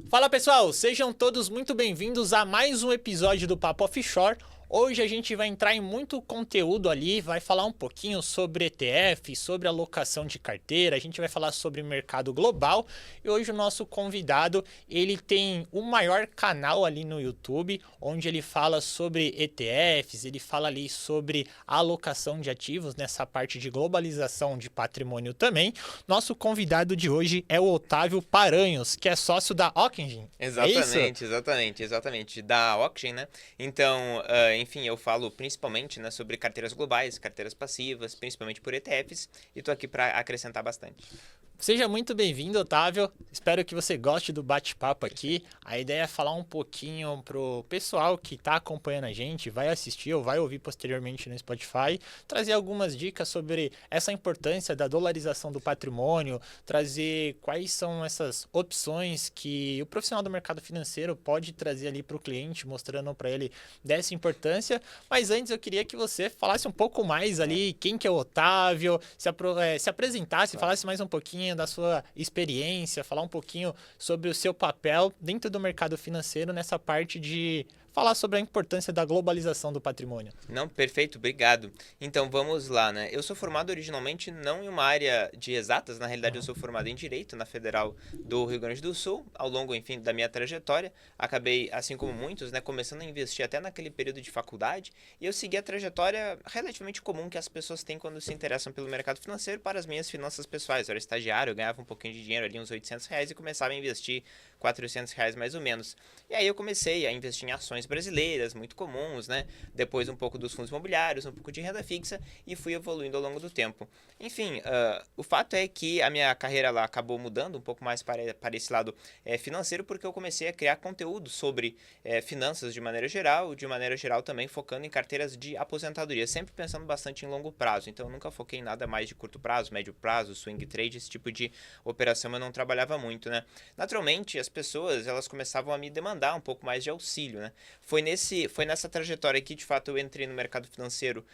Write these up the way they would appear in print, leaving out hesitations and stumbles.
Fala pessoal, sejam todos muito bem-vindos a mais um episódio do Papo Offshore. Hoje a gente vai entrar em muito conteúdo ali, vai falar um pouquinho sobre ETF, sobre alocação de carteira, a gente vai falar sobre mercado global e hoje o nosso convidado, ele tem o maior canal ali no YouTube, onde ele fala sobre ETFs, ele fala ali sobre alocação de ativos nessa parte de globalização de patrimônio também. Nosso convidado de hoje é o Otávio Paranhos, que é sócio da Ockengen. É isso? Exatamente. Da Auction, né? Então, enfim, eu falo principalmente, né, sobre carteiras globais, carteiras passivas, principalmente por ETFs, e tô aqui para acrescentar bastante. Seja muito bem-vindo, Otávio. Espero que você goste do bate-papo aqui. A ideia é falar um pouquinho pro pessoal que está acompanhando a gente, vai assistir ou vai ouvir posteriormente no Spotify, trazer algumas dicas sobre essa importância da dolarização do patrimônio, trazer quais são essas opções que o profissional do mercado financeiro pode trazer ali para o cliente, mostrando para ele dessa importância. Mas antes eu queria que você falasse um pouco mais ali quem que é o Otávio, se apresentasse, falasse mais um pouquinho da sua experiência, falar um pouquinho sobre o seu papel dentro do mercado financeiro nessa parte de falar sobre a importância da globalização do patrimônio. Não, perfeito, obrigado. Então vamos lá, né? Eu sou formado originalmente não em uma área de exatas, na realidade eu sou formado em Direito na Federal do Rio Grande do Sul. Ao longo, enfim, da minha trajetória, acabei, assim como muitos, né, começando a investir até naquele período de faculdade, e eu segui a trajetória relativamente comum que as pessoas têm quando se interessam pelo mercado financeiro para as minhas finanças pessoais. Eu era estagiário, eu ganhava um pouquinho de dinheiro ali, uns R$ 800, e começava a investir R$ 400 mais ou menos. E aí eu comecei a investir em ações brasileiras, muito comuns, né? Depois um pouco dos fundos imobiliários, um pouco de renda fixa e fui evoluindo ao longo do tempo. Enfim, o fato é que a minha carreira lá acabou mudando um pouco mais para esse lado financeiro, porque eu comecei a criar conteúdo sobre finanças de maneira geral também focando em carteiras de aposentadoria, sempre pensando bastante em longo prazo. Então eu nunca foquei em nada mais de curto prazo, médio prazo, swing trade, esse tipo de operação eu não trabalhava muito, né? Naturalmente, as pessoas elas começavam a me demandar um pouco mais de auxílio, né? Foi nessa trajetória que, de fato, eu entrei no mercado financeiro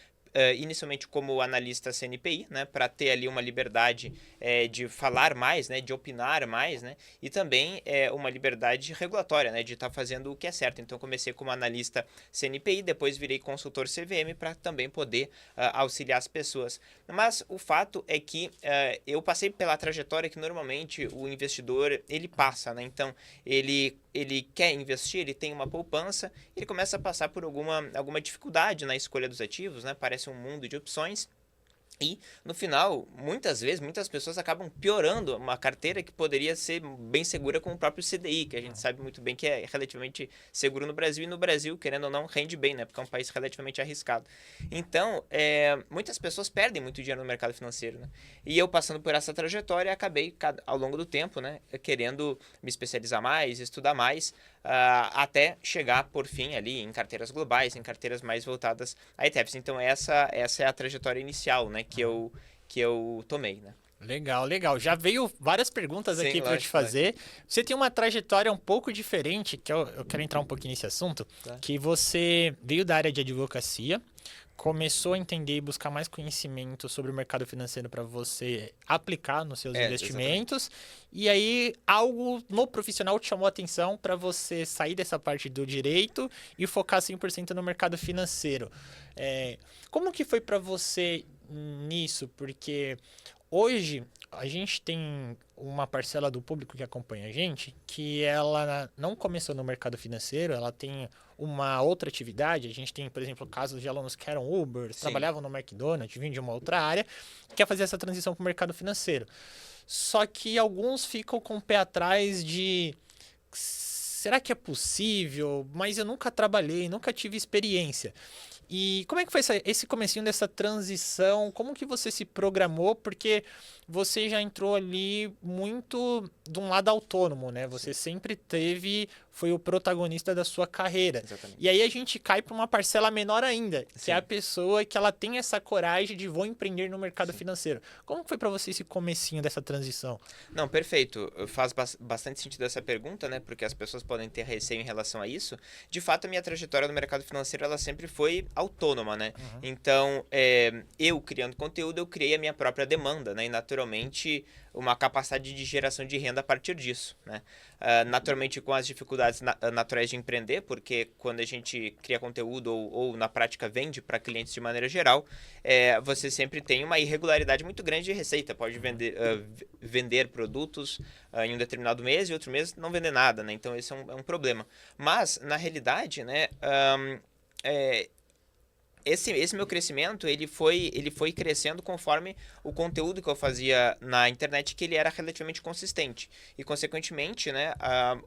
inicialmente como analista CNPI, né, para ter ali uma liberdade de falar mais, né, de opinar mais, né, e também uma liberdade regulatória, né, de estar fazendo o que é certo. Então comecei como analista CNPI, depois virei consultor CVM para também poder auxiliar as pessoas. Mas o fato é que eu passei pela trajetória que normalmente o investidor ele passa, né, então ele quer investir, ele tem uma poupança, ele começa a passar por alguma dificuldade na escolha dos ativos, né? Parece um mundo de opções. E, no final, muitas vezes, muitas pessoas acabam piorando uma carteira que poderia ser bem segura com o próprio CDI, que a gente sabe muito bem que é relativamente seguro no Brasil, e no Brasil, querendo ou não, rende bem, né? Porque é um país relativamente arriscado. Então, muitas pessoas perdem muito dinheiro no mercado financeiro, né? E eu, passando por essa trajetória, acabei, ao longo do tempo, né, querendo me especializar mais, estudar mais, até chegar, por fim, ali em carteiras globais, em carteiras mais voltadas a ETFs. Então, essa é a trajetória inicial, né, que eu tomei, né? Legal, legal. Já veio várias perguntas Sim, aqui para eu te lógico. fazer. Você tem uma trajetória um pouco diferente, que eu quero entrar um pouquinho nesse assunto, Claro. que você veio da área de advocacia, começou a entender e buscar mais conhecimento sobre o mercado financeiro para você aplicar nos seus Exatamente. investimentos, e aí algo no profissional te chamou a atenção para você sair dessa parte do direito e focar 100% no mercado financeiro. Como que foi para você nisso? Porque hoje, a gente tem uma parcela do público que acompanha a gente que ela não começou no mercado financeiro, ela tem uma outra atividade. A gente tem, por exemplo, casos de alunos que eram Uber, Sim. trabalhavam no McDonald's, vinham de uma outra área, quer fazer essa transição para o mercado financeiro. Só que alguns ficam com o pé atrás de será que é possível? Mas eu nunca trabalhei, nunca tive experiência. E como é que foi esse comecinho dessa transição? Como que você se programou? Porque você já entrou ali muito de um lado autônomo, né? Você Sim. sempre teve foi o protagonista da sua carreira. Exatamente. E aí a gente cai para uma parcela menor ainda, que Sim. é a pessoa que ela tem essa coragem de vou empreender no mercado financeiro. Como foi para você esse comecinho dessa transição? Não, perfeito. Faz bastante sentido essa pergunta, né? Porque as pessoas podem ter receio em relação a isso. De fato, a minha trajetória no mercado financeiro, ela sempre foi autônoma, né? Então, eu criando conteúdo, eu criei a minha própria demanda, né? E naturalmente, uma capacidade de geração de renda a partir disso, né? Naturalmente, com as dificuldades naturais de empreender, porque quando a gente cria conteúdo ou na prática vende para clientes de maneira geral, você sempre tem uma irregularidade muito grande de receita. Pode vender produtos em um determinado mês e outro mês não vender nada, né? Então, esse é um problema. Mas, na realidade, né, esse meu crescimento, ele foi crescendo conforme o conteúdo que eu fazia na internet, que ele era relativamente consistente. E, consequentemente, né,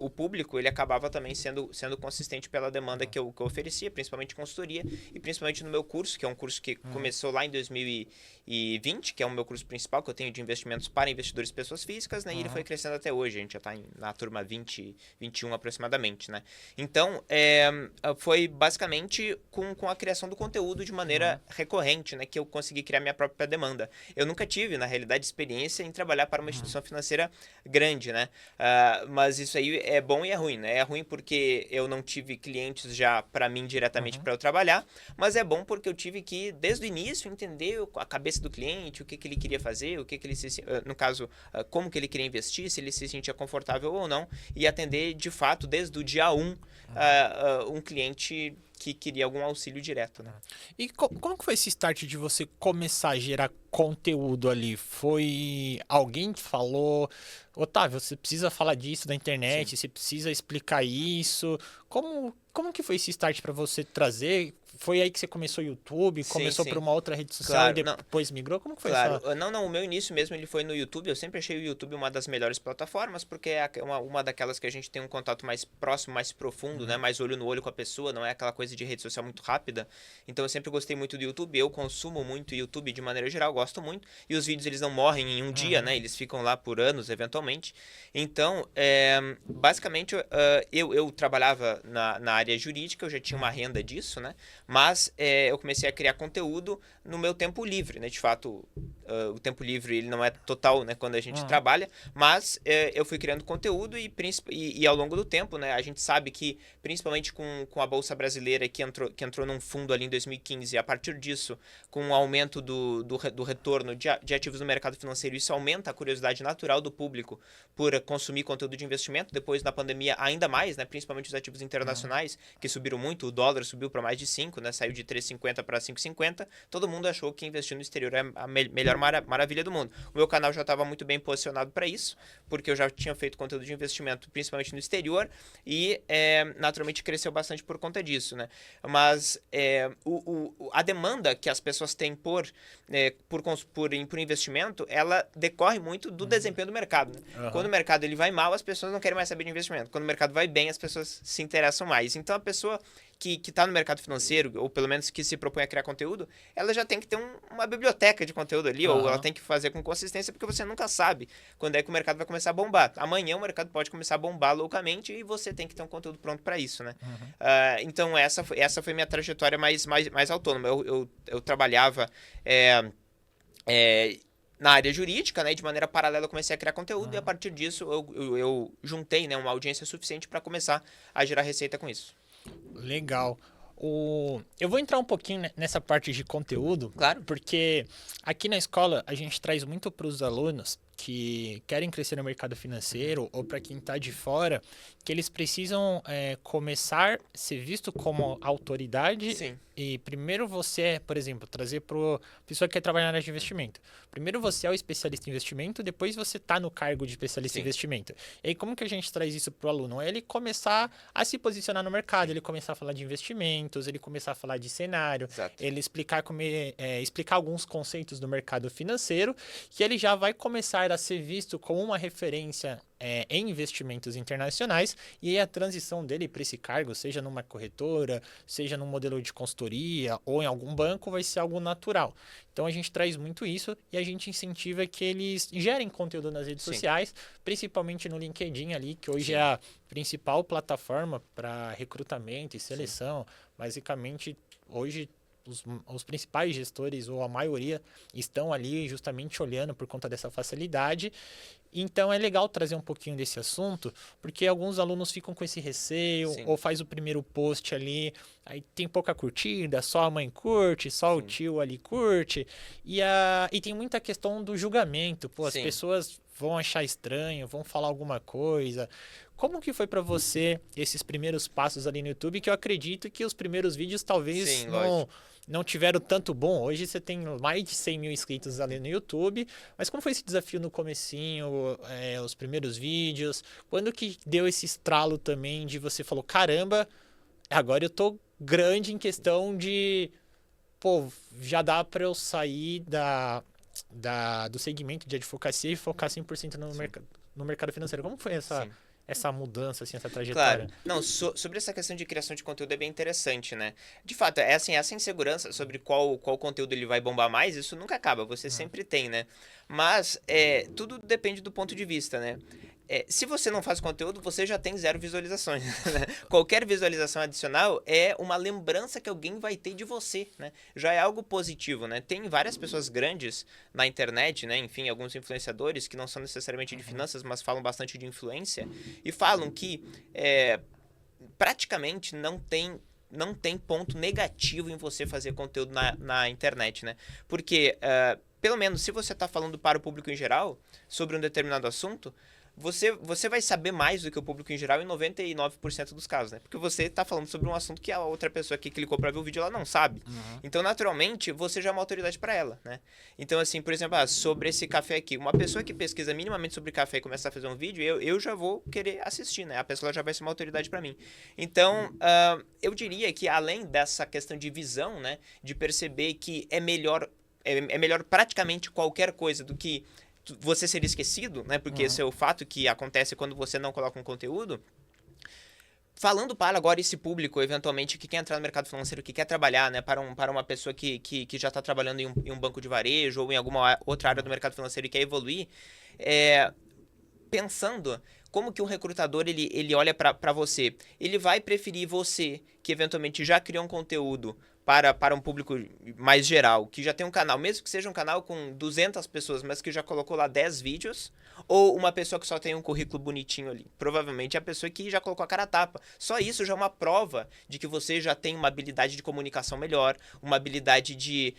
o público, ele acabava também sendo consistente pela demanda que eu oferecia, principalmente consultoria, e principalmente no meu curso, que é um curso que começou lá em 2020, que é o meu curso principal, que eu tenho de investimentos para investidores e pessoas físicas, né, e ele foi crescendo até hoje. A gente já está na turma 20, 21 aproximadamente, né. Então, foi basicamente com a criação do conteúdo de maneira recorrente, né, que eu consegui criar minha própria demanda. Eu nunca tive, na realidade, experiência em trabalhar para uma instituição financeira grande, né? Mas isso aí é bom e é ruim, né? É ruim porque eu não tive clientes já para mim diretamente para eu trabalhar, mas é bom porque eu tive que, desde o início, entender a cabeça do cliente, o que ele queria fazer, o que ele no caso, como que ele queria investir, se ele se sentia confortável ou não, e atender de fato, desde o dia 1, um cliente que queria algum auxílio direto, né? E como que foi esse start de você começar a gerar conteúdo ali? Foi alguém que falou, Otávio, você precisa falar disso na internet, Sim. você precisa explicar isso. Como que foi esse start para você trazer? Foi aí que você começou o YouTube, começou Sim. por uma outra rede social Claro, e depois migrou? Como que foi Claro, essa? não, o meu início mesmo ele foi no YouTube. Eu sempre achei o YouTube uma das melhores plataformas, porque é uma daquelas que a gente tem um contato mais próximo, mais profundo, né? Mais olho no olho com a pessoa, não é aquela coisa de rede social muito rápida. Então eu sempre gostei muito do YouTube, eu consumo muito YouTube de maneira geral, gosto muito, e os vídeos eles não morrem em um dia, né? Eles ficam lá por anos, eventualmente. Então, basicamente, eu trabalhava na área jurídica, eu já tinha uma renda disso, né? Mas eu comecei a criar conteúdo no meu tempo livre, né? De fato, o tempo livre ele não é total, né? Quando a gente trabalha, mas eu fui criando conteúdo e ao longo do tempo, né? A gente sabe que, principalmente com a Bolsa Brasileira que entrou num fundo ali em 2015, a partir disso, com o aumento do retorno de ativos no mercado financeiro, isso aumenta a curiosidade natural do público por consumir conteúdo de investimento. Depois, na pandemia, ainda mais, né? Principalmente os ativos internacionais, que subiram muito, o dólar subiu para mais de 5, né? Saiu de 3,50 para 5,50. Todo mundo achou que investir no exterior é a melhor maravilha do mundo. O meu canal já estava muito bem posicionado para isso, porque eu já tinha feito conteúdo de investimento, principalmente no exterior, e naturalmente cresceu bastante por conta disso, né? Mas a demanda que as pessoas têm por investimento, ela decorre muito do desempenho do mercado, né? Quando o mercado ele vai mal, as pessoas não querem mais saber de investimento. Quando o mercado vai bem, as pessoas se interessam mais. Então, a pessoa que está no mercado financeiro, ou pelo menos que se propõe a criar conteúdo, ela já tem que ter uma biblioteca de conteúdo ali, ou ela tem que fazer com consistência, porque você nunca sabe quando é que o mercado vai começar a bombar. Amanhã o mercado pode começar a bombar loucamente e você tem que ter um conteúdo pronto para isso, né? Então, essa foi minha trajetória mais autônoma. Eu trabalhava na área jurídica, né? De maneira paralela eu comecei a criar conteúdo e a partir disso eu juntei, né, uma audiência suficiente para começar a gerar receita com isso. Legal. Eu vou entrar um pouquinho nessa parte de conteúdo, Claro. Porque aqui na escola a gente traz muito para os alunos que querem crescer no mercado financeiro ou para quem está de fora, que eles precisam começar a ser visto como autoridade. Sim. E primeiro você, por exemplo, trazer para a pessoa que quer trabalhar na área de investimento. Primeiro você é o especialista em investimento, depois você está no cargo de especialista em investimento. E aí como que a gente traz isso para o aluno? É ele começar a se posicionar no mercado, ele começar a falar de investimentos, ele começar a falar de cenário, Exato. ele explicar alguns conceitos do mercado financeiro, que ele já vai começar a ser visto como uma referência em investimentos internacionais, e aí a transição dele para esse cargo, seja numa corretora, seja num modelo de consultoria ou em algum banco, vai ser algo natural. Então a gente traz muito isso e a gente incentiva que eles gerem conteúdo nas redes sociais, principalmente no LinkedIn ali, que hoje é a principal plataforma para recrutamento e seleção. Basicamente, hoje os principais gestores, ou a maioria, estão ali justamente olhando por conta dessa facilidade. Então é legal trazer um pouquinho desse assunto, porque alguns alunos ficam com esse receio, ou faz o primeiro post ali, aí tem pouca curtida, só a mãe curte, só o tio ali curte, e tem muita questão do julgamento, pô, as pessoas vão achar estranho, vão falar alguma coisa. Como que foi para você esses primeiros passos ali no YouTube, que eu acredito que os primeiros vídeos talvez não tiveram tanto bom. Hoje você tem mais de 100 mil inscritos ali no YouTube, mas como foi esse desafio no comecinho, os primeiros vídeos? Quando que deu esse estralo também de você falou, caramba, agora eu tô grande em questão de, pô, já dá para eu sair do segmento de advocacia e focar 100% no mercado financeiro. Como foi essa mudança, assim, essa trajetória? Claro. Não, sobre essa questão de criação de conteúdo é bem interessante, né? De fato, é assim, essa insegurança sobre qual conteúdo ele vai bombar mais, isso nunca acaba, você sempre tem, né? Mas tudo depende do ponto de vista, né? Se você não faz conteúdo, você já tem 0 visualizações. Né? Qualquer visualização adicional é uma lembrança que alguém vai ter de você, né? Já é algo positivo, né? Tem várias pessoas grandes na internet, né? Enfim, alguns influenciadores que não são necessariamente de finanças, mas falam bastante de influência e falam que praticamente não tem ponto negativo em você fazer conteúdo na internet, né? Porque, pelo menos, se você está falando para o público em geral sobre um determinado assunto, você vai saber mais do que o público em geral em 99% dos casos, né? Porque você está falando sobre um assunto que a outra pessoa que clicou para ver o vídeo, ela não sabe. Então, naturalmente, você já é uma autoridade para ela, né? Então, assim, por exemplo, sobre esse café aqui, uma pessoa que pesquisa minimamente sobre café e começa a fazer um vídeo, eu já vou querer assistir, né? A pessoa já vai ser uma autoridade para mim. Então, eu diria que além dessa questão de visão, né? De perceber que é melhor praticamente qualquer coisa do que você ser esquecido, né? Porque esse é o fato que acontece quando você não coloca um conteúdo. Falando para agora esse público, eventualmente, que quer entrar no mercado financeiro, que quer trabalhar, né? Para uma pessoa que já está trabalhando em um banco de varejo ou em alguma outra área do mercado financeiro e quer evoluir, pensando como que um recrutador ele olha para você. Ele vai preferir você, que eventualmente já criou um conteúdo para um público mais geral, que já tem um canal, mesmo que seja um canal com 200 pessoas, mas que já colocou lá 10 vídeos, ou uma pessoa que só tem um currículo bonitinho ali. Provavelmente é a pessoa que já colocou a cara a tapa. Só isso já é uma prova de que você já tem uma habilidade de comunicação melhor, uma habilidade de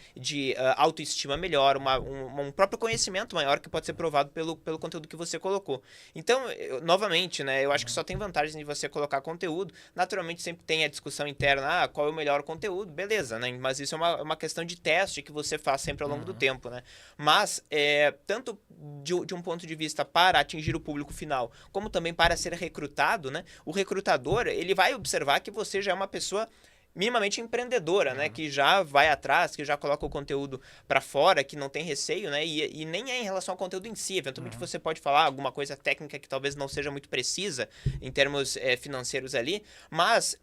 autoestima melhor, um próprio conhecimento maior que pode ser provado pelo conteúdo que você colocou. Então, novamente, né, eu acho que só tem vantagem de você colocar conteúdo. Naturalmente, sempre tem a discussão interna, qual é o melhor conteúdo, beleza, né? Mas isso é uma questão de teste que você faz sempre ao longo do tempo, né? Mas, tanto de um ponto de vista para atingir o público final, como também para ser recrutado, né? O recrutador, ele vai observar que você já é uma pessoa minimamente empreendedora, né? Que já vai atrás, que já coloca o conteúdo para fora, que não tem receio, né? E nem é em relação ao conteúdo em si. Eventualmente você pode falar alguma coisa técnica que talvez não seja muito precisa em termos financeiros ali, mas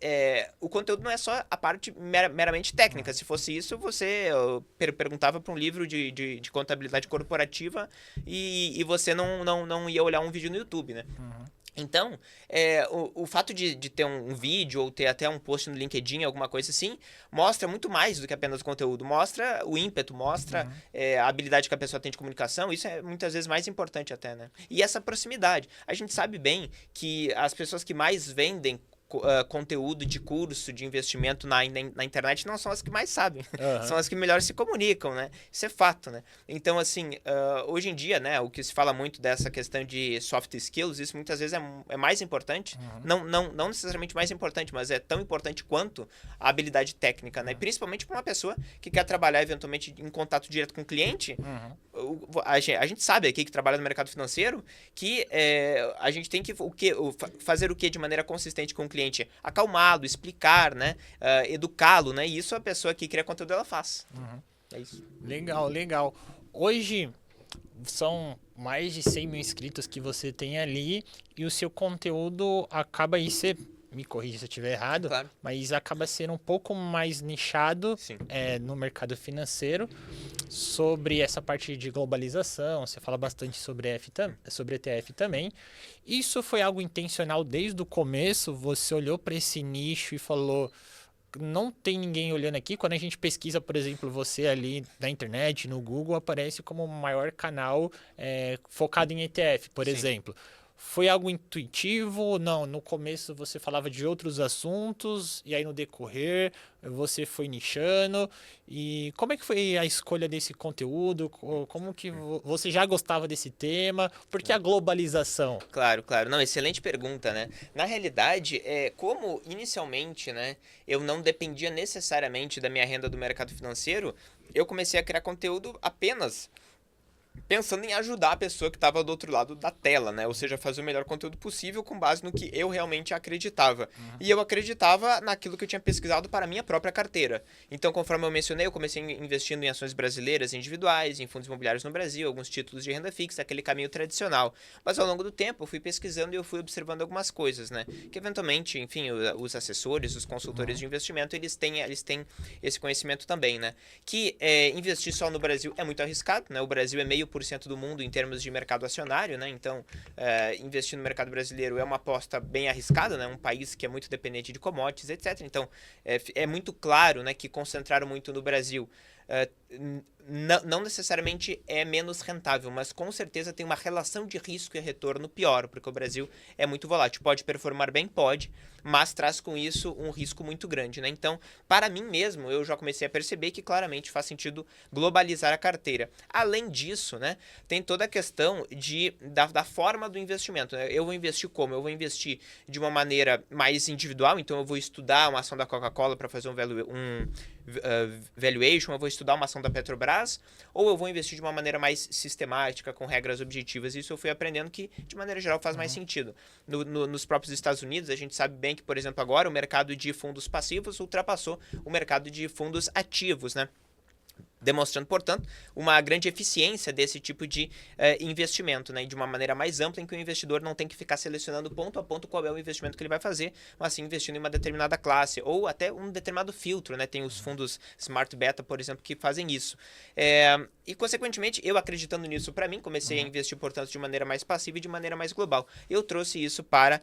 o conteúdo não é só a parte meramente técnica. Se fosse isso, você perguntava para um livro de contabilidade corporativa e você não ia olhar um vídeo no YouTube, né? Então, o fato de ter um vídeo ou ter até um post no LinkedIn, alguma coisa assim, mostra muito mais do que apenas o conteúdo. Mostra o ímpeto, mostra a habilidade que a pessoa tem de comunicação. Isso é muitas vezes mais importante até, né? E essa proximidade. A gente sabe bem que as pessoas que mais vendem conteúdo de curso, de investimento na internet não são as que mais sabem. São as que melhor se comunicam, né? Isso é fato, né? Então, assim, hoje em dia, né, o que se fala muito dessa questão de soft skills, isso muitas vezes é mais importante. Não necessariamente mais importante, mas é tão importante quanto a habilidade técnica, né? Principalmente para uma pessoa que quer trabalhar eventualmente em contato direto com o cliente. A gente sabe aqui que trabalha no mercado financeiro que a gente tem que fazer o que de maneira consistente com o cliente, acalmá-lo, explicar, né, educá-lo, né, e isso a pessoa que cria conteúdo ela faz. É isso. Legal. Hoje são mais de 100 mil inscritos que você tem ali e o seu conteúdo acaba aí ser, me corrija se eu estiver errado, Claro. mas acaba sendo um pouco mais nichado Sim. no mercado financeiro sobre essa parte de globalização. Você fala bastante sobre ETF também. Isso foi algo intencional desde o começo? Você olhou para esse nicho e falou: não tem ninguém olhando aqui. Quando a gente pesquisa, por exemplo, você ali na internet, no Google, aparece como o maior canal focado em ETF, por Sim. exemplo. Foi algo intuitivo? Não, no começo você falava de outros assuntos e aí no decorrer você foi nichando. E como é que foi a escolha desse conteúdo? Como que você já gostava desse tema? Por que a globalização? Claro, claro. Não, excelente pergunta, né? Na realidade, como inicialmente, né, eu não dependia necessariamente da minha renda do mercado financeiro, eu comecei a criar conteúdo apenas pensando em ajudar a pessoa que estava do outro lado da tela, né? Ou seja, fazer o melhor conteúdo possível com base no que eu realmente acreditava. E eu acreditava naquilo que eu tinha pesquisado para a minha própria carteira. Então, conforme eu mencionei, eu comecei investindo em ações brasileiras individuais, em fundos imobiliários no Brasil, alguns títulos de renda fixa, aquele caminho tradicional. Mas ao longo do tempo, eu fui pesquisando e eu fui observando algumas coisas, né? Que eventualmente, enfim, os assessores, os consultores de investimento, eles têm esse conhecimento também, né? Que investir só no Brasil é muito arriscado, né? O Brasil é meio por cento do mundo em termos de mercado acionário, né? Então, investir no mercado brasileiro é uma aposta bem arriscada, né? Um país que é muito dependente de commodities, etc. Então, é muito claro, né, que concentraram muito no Brasil. Não necessariamente é menos rentável, mas com certeza tem uma relação de risco e retorno pior, porque o Brasil é muito volátil. Pode performar bem? Pode, mas traz com isso um risco muito grande, né? Então, para mim mesmo, eu já comecei a perceber que claramente faz sentido globalizar a carteira. Além disso, né, tem toda a questão da forma do investimento, né? Eu vou investir como? Eu vou investir de uma maneira mais individual, então eu vou estudar uma ação da Coca-Cola para fazer um valuation, eu vou estudar uma ação da Petrobras, ou eu vou investir de uma maneira mais sistemática, com regras objetivas. Isso eu fui aprendendo que, de maneira geral, faz mais sentido. Nos próprios Estados Unidos, a gente sabe bem que, por exemplo, agora o mercado de fundos passivos ultrapassou o mercado de fundos ativos, né? Demonstrando, portanto, uma grande eficiência desse tipo de investimento, né? De uma maneira mais ampla, em que o investidor não tem que ficar selecionando ponto a ponto qual é o investimento que ele vai fazer, mas sim investindo em uma determinada classe, ou até um determinado filtro, né? Tem os fundos Smart Beta, por exemplo, que fazem isso. E, consequentemente, eu acreditando nisso para mim, comecei a investir, portanto, de maneira mais passiva e de maneira mais global. Eu trouxe isso para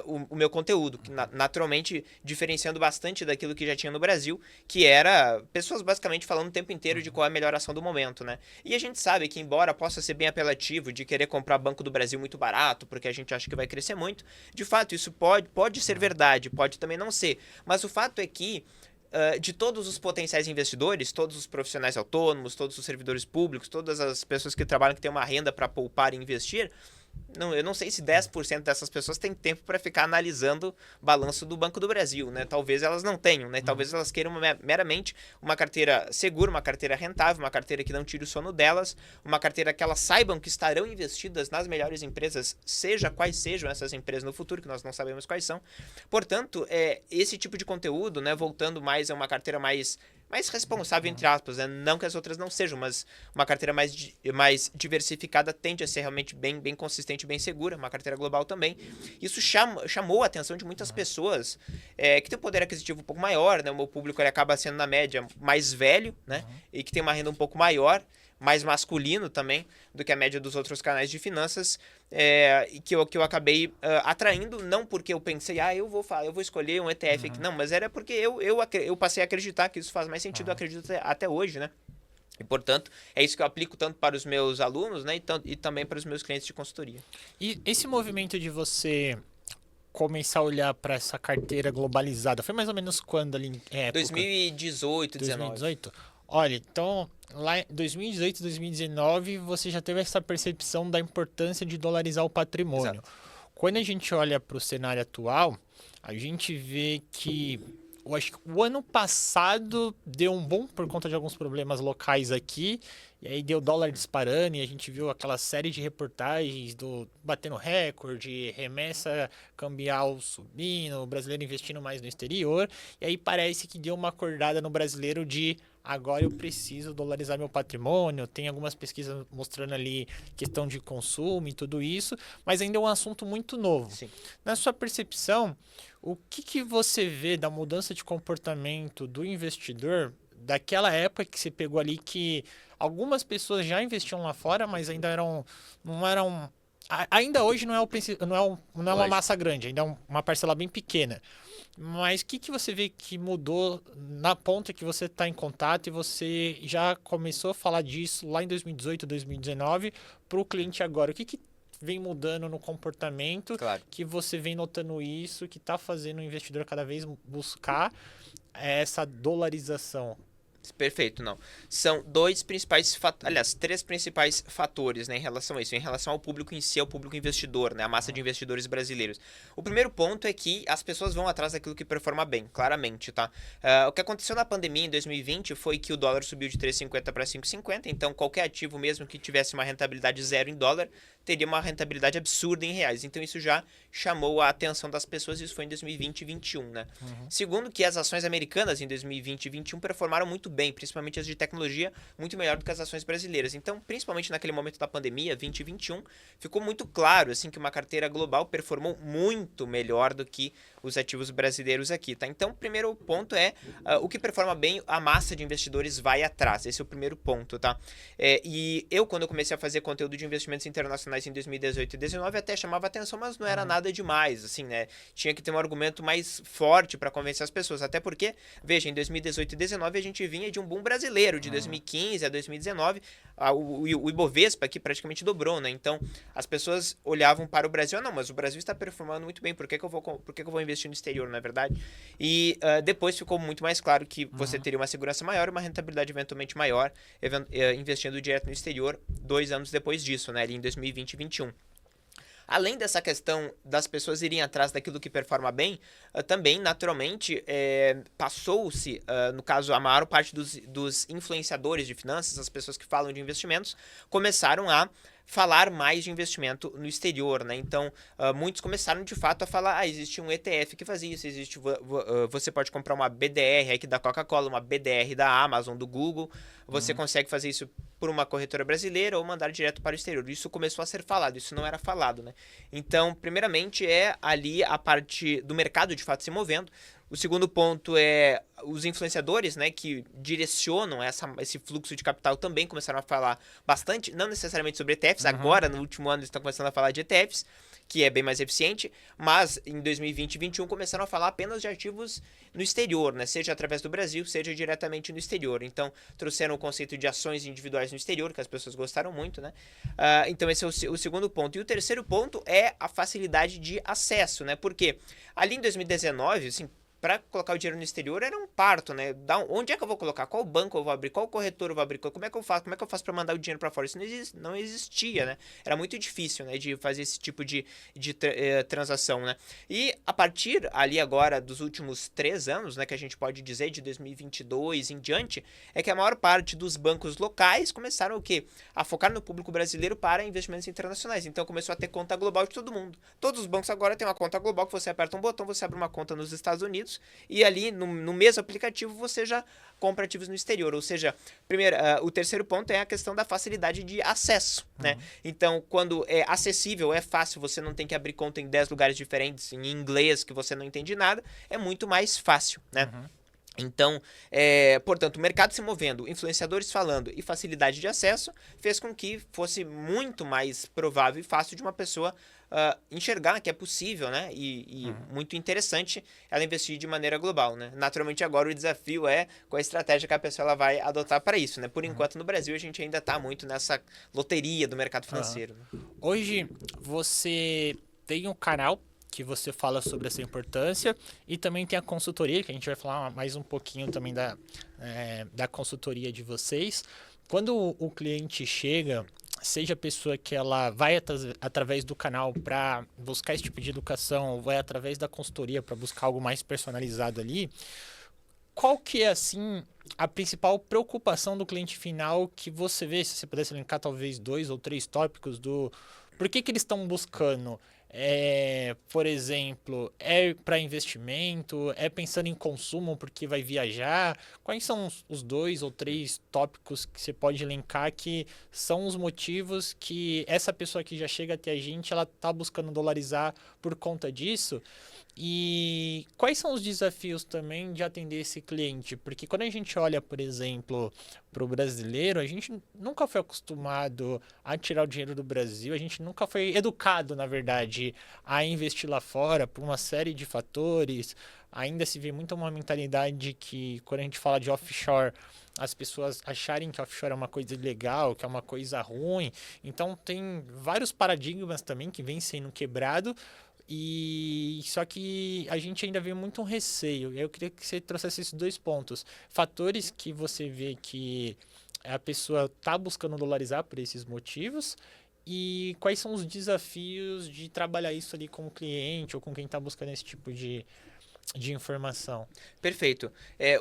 o meu conteúdo, que, naturalmente, diferenciando bastante daquilo que já tinha no Brasil, que era pessoas basicamente falando o tempo inteiro de qual é a melhor ação do momento, né? E a gente sabe que, embora possa ser bem apelativo de querer comprar Banco do Brasil muito barato, porque a gente acha que vai crescer muito, de fato, isso pode ser verdade, pode também não ser. Mas o fato é que, de todos os potenciais investidores, todos os profissionais autônomos, todos os servidores públicos, todas as pessoas que trabalham, que têm uma renda para poupar e investir, eu não sei se 10% dessas pessoas têm tempo para ficar analisando o balanço do Banco do Brasil, né? Talvez elas não tenham, né? Talvez elas queiram meramente uma carteira segura, uma carteira rentável, uma carteira que não tire o sono delas, uma carteira que elas saibam que estarão investidas nas melhores empresas, seja quais sejam essas empresas no futuro, que nós não sabemos quais são. Portanto, esse tipo de conteúdo, né, voltando mais a uma carteira mais responsável, entre aspas, né? Não que as outras não sejam, mas uma carteira mais diversificada tende a ser realmente bem consistente, bem segura, uma carteira global também. Isso chamou a atenção de muitas pessoas que têm um poder aquisitivo um pouco maior, né? O meu público ele acaba sendo, na média, mais velho, né? E que tem uma renda um pouco maior, mais masculino também do que a média dos outros canais de finanças, e que eu acabei atraindo, não porque eu pensei, eu vou escolher um ETF aqui, não, mas era porque eu passei a acreditar que isso faz mais sentido, eu acredito até hoje, né? E, portanto, é isso que eu aplico tanto para os meus alunos, né, e também para os meus clientes de consultoria. E esse movimento de você começar a olhar para essa carteira globalizada, foi mais ou menos quando ali? 2018, 2018? Olha, então, lá em 2018, 2019, você já teve essa percepção da importância de dolarizar o patrimônio. Exato. Quando a gente olha para o cenário atual, a gente vê que eu acho que o ano passado deu um boom por conta de alguns problemas locais aqui, e aí deu dólar disparando, e a gente viu aquela série de reportagens do batendo recorde, remessa cambial subindo, o brasileiro investindo mais no exterior, e aí parece que deu uma acordada no brasileiro de agora eu preciso dolarizar meu patrimônio, tem algumas pesquisas mostrando ali questão de consumo e tudo isso, mas ainda é um assunto muito novo. Sim. Na sua percepção, o que você vê da mudança de comportamento do investidor daquela época que você pegou ali que algumas pessoas já investiam lá fora, mas ainda não eram ainda hoje não é, não é uma Lógico. massa grande, ainda é uma parcela bem pequena. Mas o que você vê que mudou na ponta que você está em contato e você já começou a falar disso lá em 2018, 2019 para o cliente agora? O que vem mudando no comportamento Claro. que você vem notando isso, que está fazendo o investidor cada vez buscar essa dolarização? Perfeito, não. São dois principais, aliás, três principais fatores, né, em relação a isso, em relação ao público em si, ao público investidor, né, a massa de investidores brasileiros. O primeiro ponto é que as pessoas vão atrás daquilo que performa bem, claramente, tá? O que aconteceu na pandemia em 2020 foi que o dólar subiu de 3,50 para 5,50, então qualquer ativo mesmo que tivesse uma rentabilidade zero em dólar, teria uma rentabilidade absurda em reais. Então isso já chamou a atenção das pessoas, isso foi em 2020 e 2021, né? Segundo, que as ações americanas em 2020 e 2021 performaram muito bem, principalmente as de tecnologia, muito melhor do que as ações brasileiras. Então, principalmente naquele momento da pandemia, 20 e 21, ficou muito claro assim que uma carteira global performou muito melhor do que os ativos brasileiros aqui, tá? Então, o primeiro ponto é o que performa bem, a massa de investidores vai atrás. Esse é o primeiro ponto, tá? E eu, quando eu comecei a fazer conteúdo de investimentos internacionais em 2018 e 2019, até chamava atenção, mas não era nada demais, assim, né? Tinha que ter um argumento mais forte para convencer as pessoas, até porque, veja, em 2018 e 2019 a gente vinha de um boom brasileiro, de 2015 a 2019, o Ibovespa aqui praticamente dobrou, né? Então, as pessoas olhavam para o Brasil, não, mas o Brasil está performando muito bem, por que eu vou investir no exterior, não é verdade? E depois ficou muito mais claro que você teria uma segurança maior e uma rentabilidade eventualmente maior investindo direto no exterior 2 anos depois disso, né? Ali em 2020 e 2021. Além dessa questão das pessoas irem atrás daquilo que performa bem, também, naturalmente, passou-se, no caso, a maior parte dos influenciadores de finanças, as pessoas que falam de investimentos, começaram a falar mais de investimento no exterior, né? Então, muitos começaram de fato a falar, existe um ETF que faz isso, você pode comprar uma BDR aqui da Coca-Cola, uma BDR da Amazon, do Google, você consegue fazer isso por uma corretora brasileira ou mandar direto para o exterior. Isso começou a ser falado, isso não era falado, né? Então, primeiramente, é ali a parte do mercado de fato se movendo. O segundo ponto é os influenciadores, né, que direcionam esse fluxo de capital também começaram a falar bastante, não necessariamente sobre ETFs, agora no último ano eles estão começando a falar de ETFs, que é bem mais eficiente, mas em 2020 e 2021 começaram a falar apenas de ativos no exterior, né, seja através do Brasil, seja diretamente no exterior. Então, trouxeram o conceito de ações individuais no exterior, que as pessoas gostaram muito, né? Então, esse é o segundo ponto. E o terceiro ponto é a facilidade de acesso, né? Porque ali em 2019, assim, para colocar o dinheiro no exterior era um parto, né? Onde é que eu vou colocar? Qual banco eu vou abrir? Qual corretor eu vou abrir? Como é que eu faço? Como é que eu faço para mandar o dinheiro para fora? Isso não existia, né? Era muito difícil, né? De fazer esse tipo de transação, né? E a partir ali agora dos últimos 3 anos, né? Que a gente pode dizer de 2022 em diante, é que a maior parte dos bancos locais começaram o quê? A focar no público brasileiro para investimentos internacionais. Então começou a ter conta global de todo mundo. Todos os bancos agora têm uma conta global que você aperta um botão, você abre uma conta nos Estados Unidos e ali no mesmo aplicativo você já compra ativos no exterior. Ou seja, primeiro, o terceiro ponto é a questão da facilidade de acesso, né? Então, quando é acessível, é fácil, você não tem que abrir conta em 10 lugares diferentes, em inglês, que você não entende nada, é muito mais fácil, né? Então, portanto, o mercado se movendo, influenciadores falando e facilidade de acesso fez com que fosse muito mais provável e fácil de uma pessoa enxergar que é possível, né? E muito interessante ela investir de maneira global, né? Naturalmente, agora o desafio é qual a estratégia que a pessoa ela vai adotar para isso, né? Por enquanto, no Brasil, a gente ainda está muito nessa loteria do mercado financeiro. Né? Hoje, você tem um canal que você fala sobre essa importância e também tem a consultoria, que a gente vai falar mais um pouquinho também da consultoria de vocês. Quando o cliente chega, seja a pessoa que ela vai através do canal para buscar esse tipo de educação, ou vai através da consultoria para buscar algo mais personalizado ali, qual que é, assim, a principal preocupação do cliente final que você vê, se você pudesse elencar talvez 2 ou 3 tópicos por que eles estão buscando Por exemplo, é para investimento? É pensando em consumo porque vai viajar? Quais são os 2 ou 3 tópicos que você pode elencar que são os motivos que essa pessoa que já chega até a gente, ela tá buscando dolarizar por conta disso? E quais são os desafios também de atender esse cliente? Porque quando a gente olha, por exemplo, para o brasileiro, a gente nunca foi acostumado a tirar o dinheiro do Brasil, a gente nunca foi educado, na verdade, a investir lá fora por uma série de fatores. Ainda se vê muito uma mentalidade que, quando a gente fala de offshore, as pessoas acharem que offshore é uma coisa ilegal, que é uma coisa ruim. Então, tem vários paradigmas também que vêm sendo quebrados e só que a gente ainda vê muito um receio. Eu queria que você trouxesse esses 2 pontos. Fatores que você vê que a pessoa está buscando dolarizar por esses motivos. E quais são os desafios de trabalhar isso ali com o cliente ou com quem está buscando esse tipo de informação? Perfeito.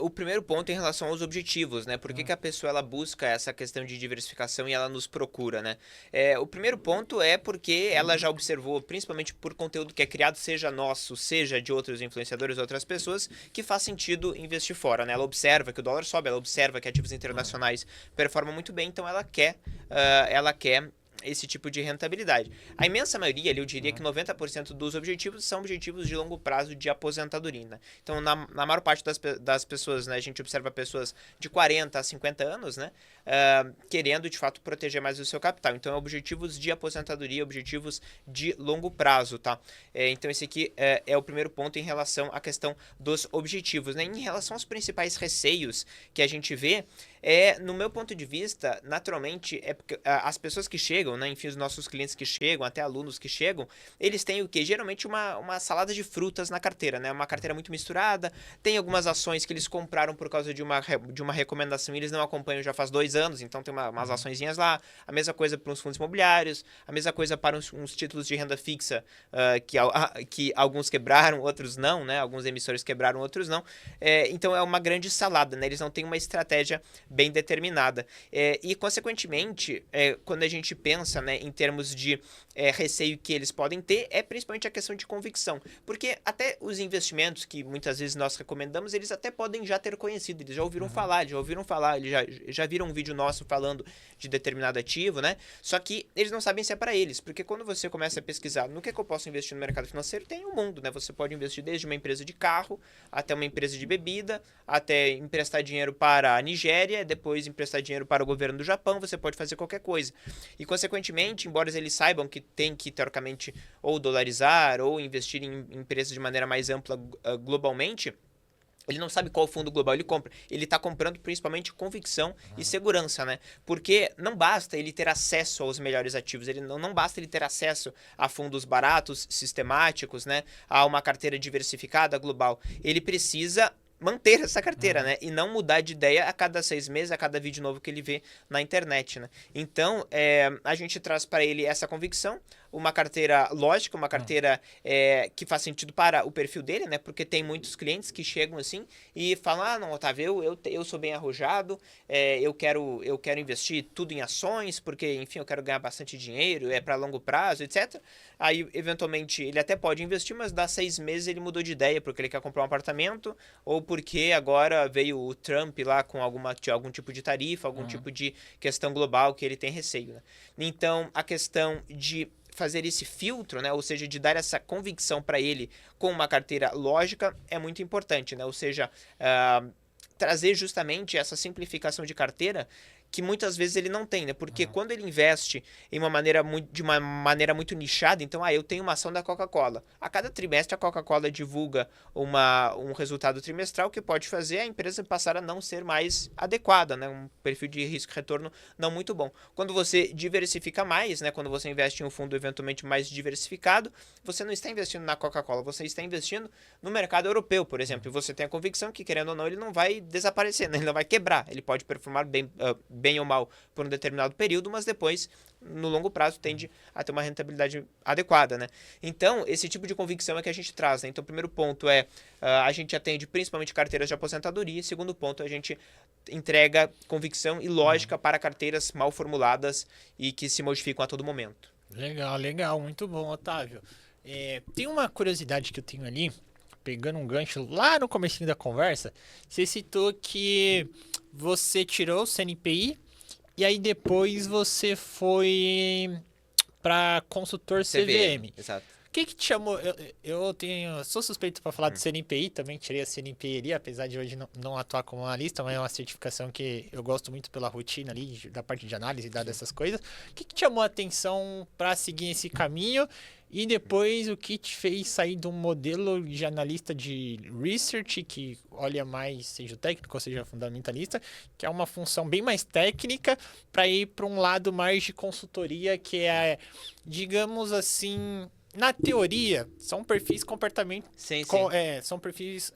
O primeiro ponto em relação aos objetivos, né? Por que que a pessoa ela busca essa questão de diversificação e ela nos procura, né? O primeiro ponto é porque ela já observou, principalmente por conteúdo que é criado, seja nosso, seja de outros influenciadores, outras pessoas, que faz sentido investir fora, né? Ela observa que o dólar sobe, ela observa que ativos internacionais performam muito bem, então ela quer esse tipo de rentabilidade. A imensa maioria, ali, eu diria que 90% dos objetivos são objetivos de longo prazo de aposentadoria. Né? Então, na maior parte das pessoas, né, a gente observa pessoas de 40 a 50 anos, né, querendo, de fato, proteger mais o seu capital. Então, objetivos de aposentadoria, objetivos de longo prazo. Tá? Então, esse aqui é o primeiro ponto em relação à questão dos objetivos. Né? Em relação aos principais receios que a gente vê, no meu ponto de vista, naturalmente, é porque as pessoas que chegam, né, enfim, os nossos clientes que chegam, até alunos que chegam, eles têm o quê? Geralmente uma salada de frutas na carteira, né? Uma carteira muito misturada, tem algumas ações que eles compraram por causa de uma recomendação e eles não acompanham já faz 2 anos, então tem umas açõezinhas lá, a mesma coisa para os fundos imobiliários, a mesma coisa para uns títulos de renda fixa que alguns quebraram, outros não, né? Alguns emissores quebraram, outros não. Então é uma grande salada, né? Eles não têm uma estratégia bem determinada. E, consequentemente, quando a gente pensa, né, em termos de receio que eles podem ter, é principalmente a questão de convicção. Porque até os investimentos que muitas vezes nós recomendamos, eles até podem já ter conhecido, eles já ouviram falar, eles já viram um vídeo nosso falando de determinado ativo, né? Só que eles não sabem se é para eles, porque quando você começa a pesquisar no que eu posso investir no mercado financeiro, tem um mundo, né? Você pode investir desde uma empresa de carro, até uma empresa de bebida, até emprestar dinheiro para a Nigéria, depois emprestar dinheiro para o governo do Japão, você pode fazer qualquer coisa. E, consequentemente, embora eles saibam que tem que, teoricamente, ou dolarizar ou investir em empresas de maneira mais ampla globalmente, ele não sabe qual fundo global ele compra. Ele está comprando principalmente convicção e segurança, né? Porque não basta ele ter acesso aos melhores ativos, não basta ele ter acesso a fundos baratos, sistemáticos, né? A uma carteira diversificada global. Ele precisa manter essa carteira, né? E não mudar de ideia a cada 6 meses, a cada vídeo novo que ele vê na internet, né? Então, a gente traz para ele essa convicção, uma carteira lógica, uma carteira que faz sentido para o perfil dele, né? Porque tem muitos clientes que chegam assim e falam, não, Otávio, eu sou bem arrojado, eu quero investir tudo em ações, porque, enfim, eu quero ganhar bastante dinheiro, é para longo prazo, etc. Aí, eventualmente, ele até pode investir, mas dá 6 meses ele mudou de ideia, porque ele quer comprar um apartamento, ou porque agora veio o Trump lá com algum tipo de tarifa, algum tipo de questão global que ele tem receio, né? Então, a questão de fazer esse filtro, né? Ou seja, de dar essa convicção para ele com uma carteira lógica é muito importante, né? Ou seja, trazer justamente essa simplificação de carteira que muitas vezes ele não tem, né? Porque quando ele investe de uma maneira muito nichada, então, eu tenho uma ação da Coca-Cola. A cada trimestre a Coca-Cola divulga um resultado trimestral que pode fazer a empresa passar a não ser mais adequada, né? Um perfil de risco e retorno não muito bom. Quando você diversifica mais, né? Quando você investe em um fundo eventualmente mais diversificado, você não está investindo na Coca-Cola, você está investindo no mercado europeu, por exemplo. E você tem a convicção que, querendo ou não, ele não vai desaparecer, né? Ele não vai quebrar. Ele pode performar bem ou mal por um determinado período, mas depois, no longo prazo, tende a ter uma rentabilidade adequada, né? Então, esse tipo de convicção é que a gente traz, né? Então, o primeiro ponto a gente atende principalmente carteiras de aposentadoria, segundo ponto, a gente entrega convicção e lógica para carteiras mal formuladas e que se modificam a todo momento. Legal, legal, muito bom, Otávio. Tem uma curiosidade que eu tenho ali, pegando um gancho lá no comecinho da conversa, você citou que você tirou o CNPI e aí depois você foi para consultor CVM. Exato. O que te chamou? Sou suspeito para falar do CNPI, também tirei a CNPI ali, apesar de hoje não atuar como analista, mas é uma certificação que eu gosto muito pela rotina ali, da parte de análise, dadas essas coisas. O que te chamou a atenção para seguir esse caminho? E depois, o que te fez sair de um modelo de analista de research, que olha mais, seja o técnico ou seja o fundamentalista, que é uma função bem mais técnica, para ir para um lado mais de consultoria, que é, digamos assim, na teoria, são perfis comportamento, Sim. são perfis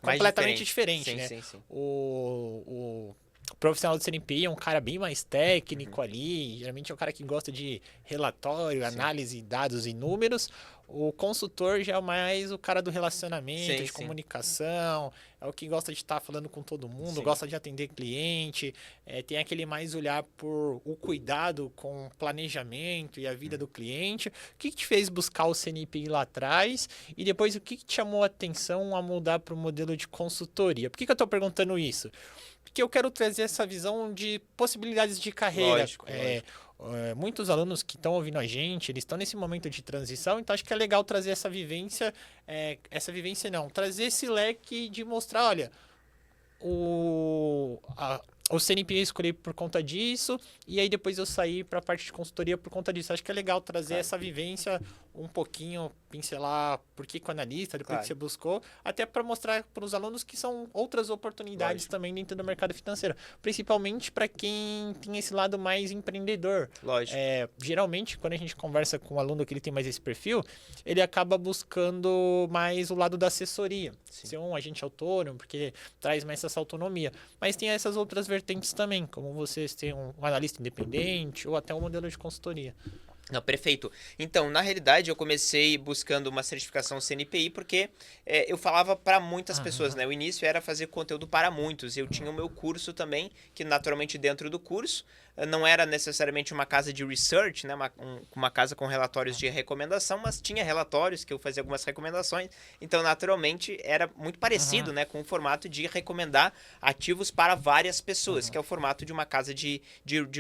Mais completamente diferentes, sim, né? sim. O profissional do CNPI é um cara bem mais técnico ali, geralmente é um cara que gosta de relatório, análise, dados e números. O consultor já é mais o cara do relacionamento, de comunicação, é o que gosta de estar falando com todo mundo, gosta de atender cliente, tem aquele mais olhar por o cuidado com o planejamento e a vida do cliente. O que te fez buscar o CNPI lá atrás e depois o que te chamou a atenção a mudar para o modelo de consultoria? Por que eu estou perguntando isso? Porque eu quero trazer essa visão de possibilidades de carreira. Lógico. Muitos alunos que estão ouvindo a gente, eles estão nesse momento de transição, então acho que é legal trazer essa vivência, trazer esse leque de mostrar, olha, o CNPI eu escolhi por conta disso, e aí depois eu saí para a parte de consultoria por conta disso. Acho que é legal trazer essa vivência um pouquinho, pincelar por que o analista, depois que você buscou, até para mostrar para os alunos que são outras oportunidades também dentro do mercado financeiro, principalmente para quem tem esse lado mais empreendedor. Geralmente, quando a gente conversa com um aluno que ele tem mais esse perfil, ele acaba buscando mais o lado da assessoria, ser um agente autônomo, porque traz mais essa autonomia. Mas tem essas outras vertentes também, como vocês têm um analista independente ou até um modelo de consultoria. Não, perfeito. Então, na realidade, eu comecei buscando uma certificação CNPI porque eu falava para muitas pessoas, né? O início era fazer conteúdo para muitos. Eu tinha o meu curso também, que naturalmente dentro do curso não era necessariamente uma casa de research, né? Uma casa com relatórios de recomendação, mas tinha relatórios que eu fazia algumas recomendações. Então, naturalmente, era muito parecido, né? Com o formato de recomendar ativos para várias pessoas, que é o formato de uma casa de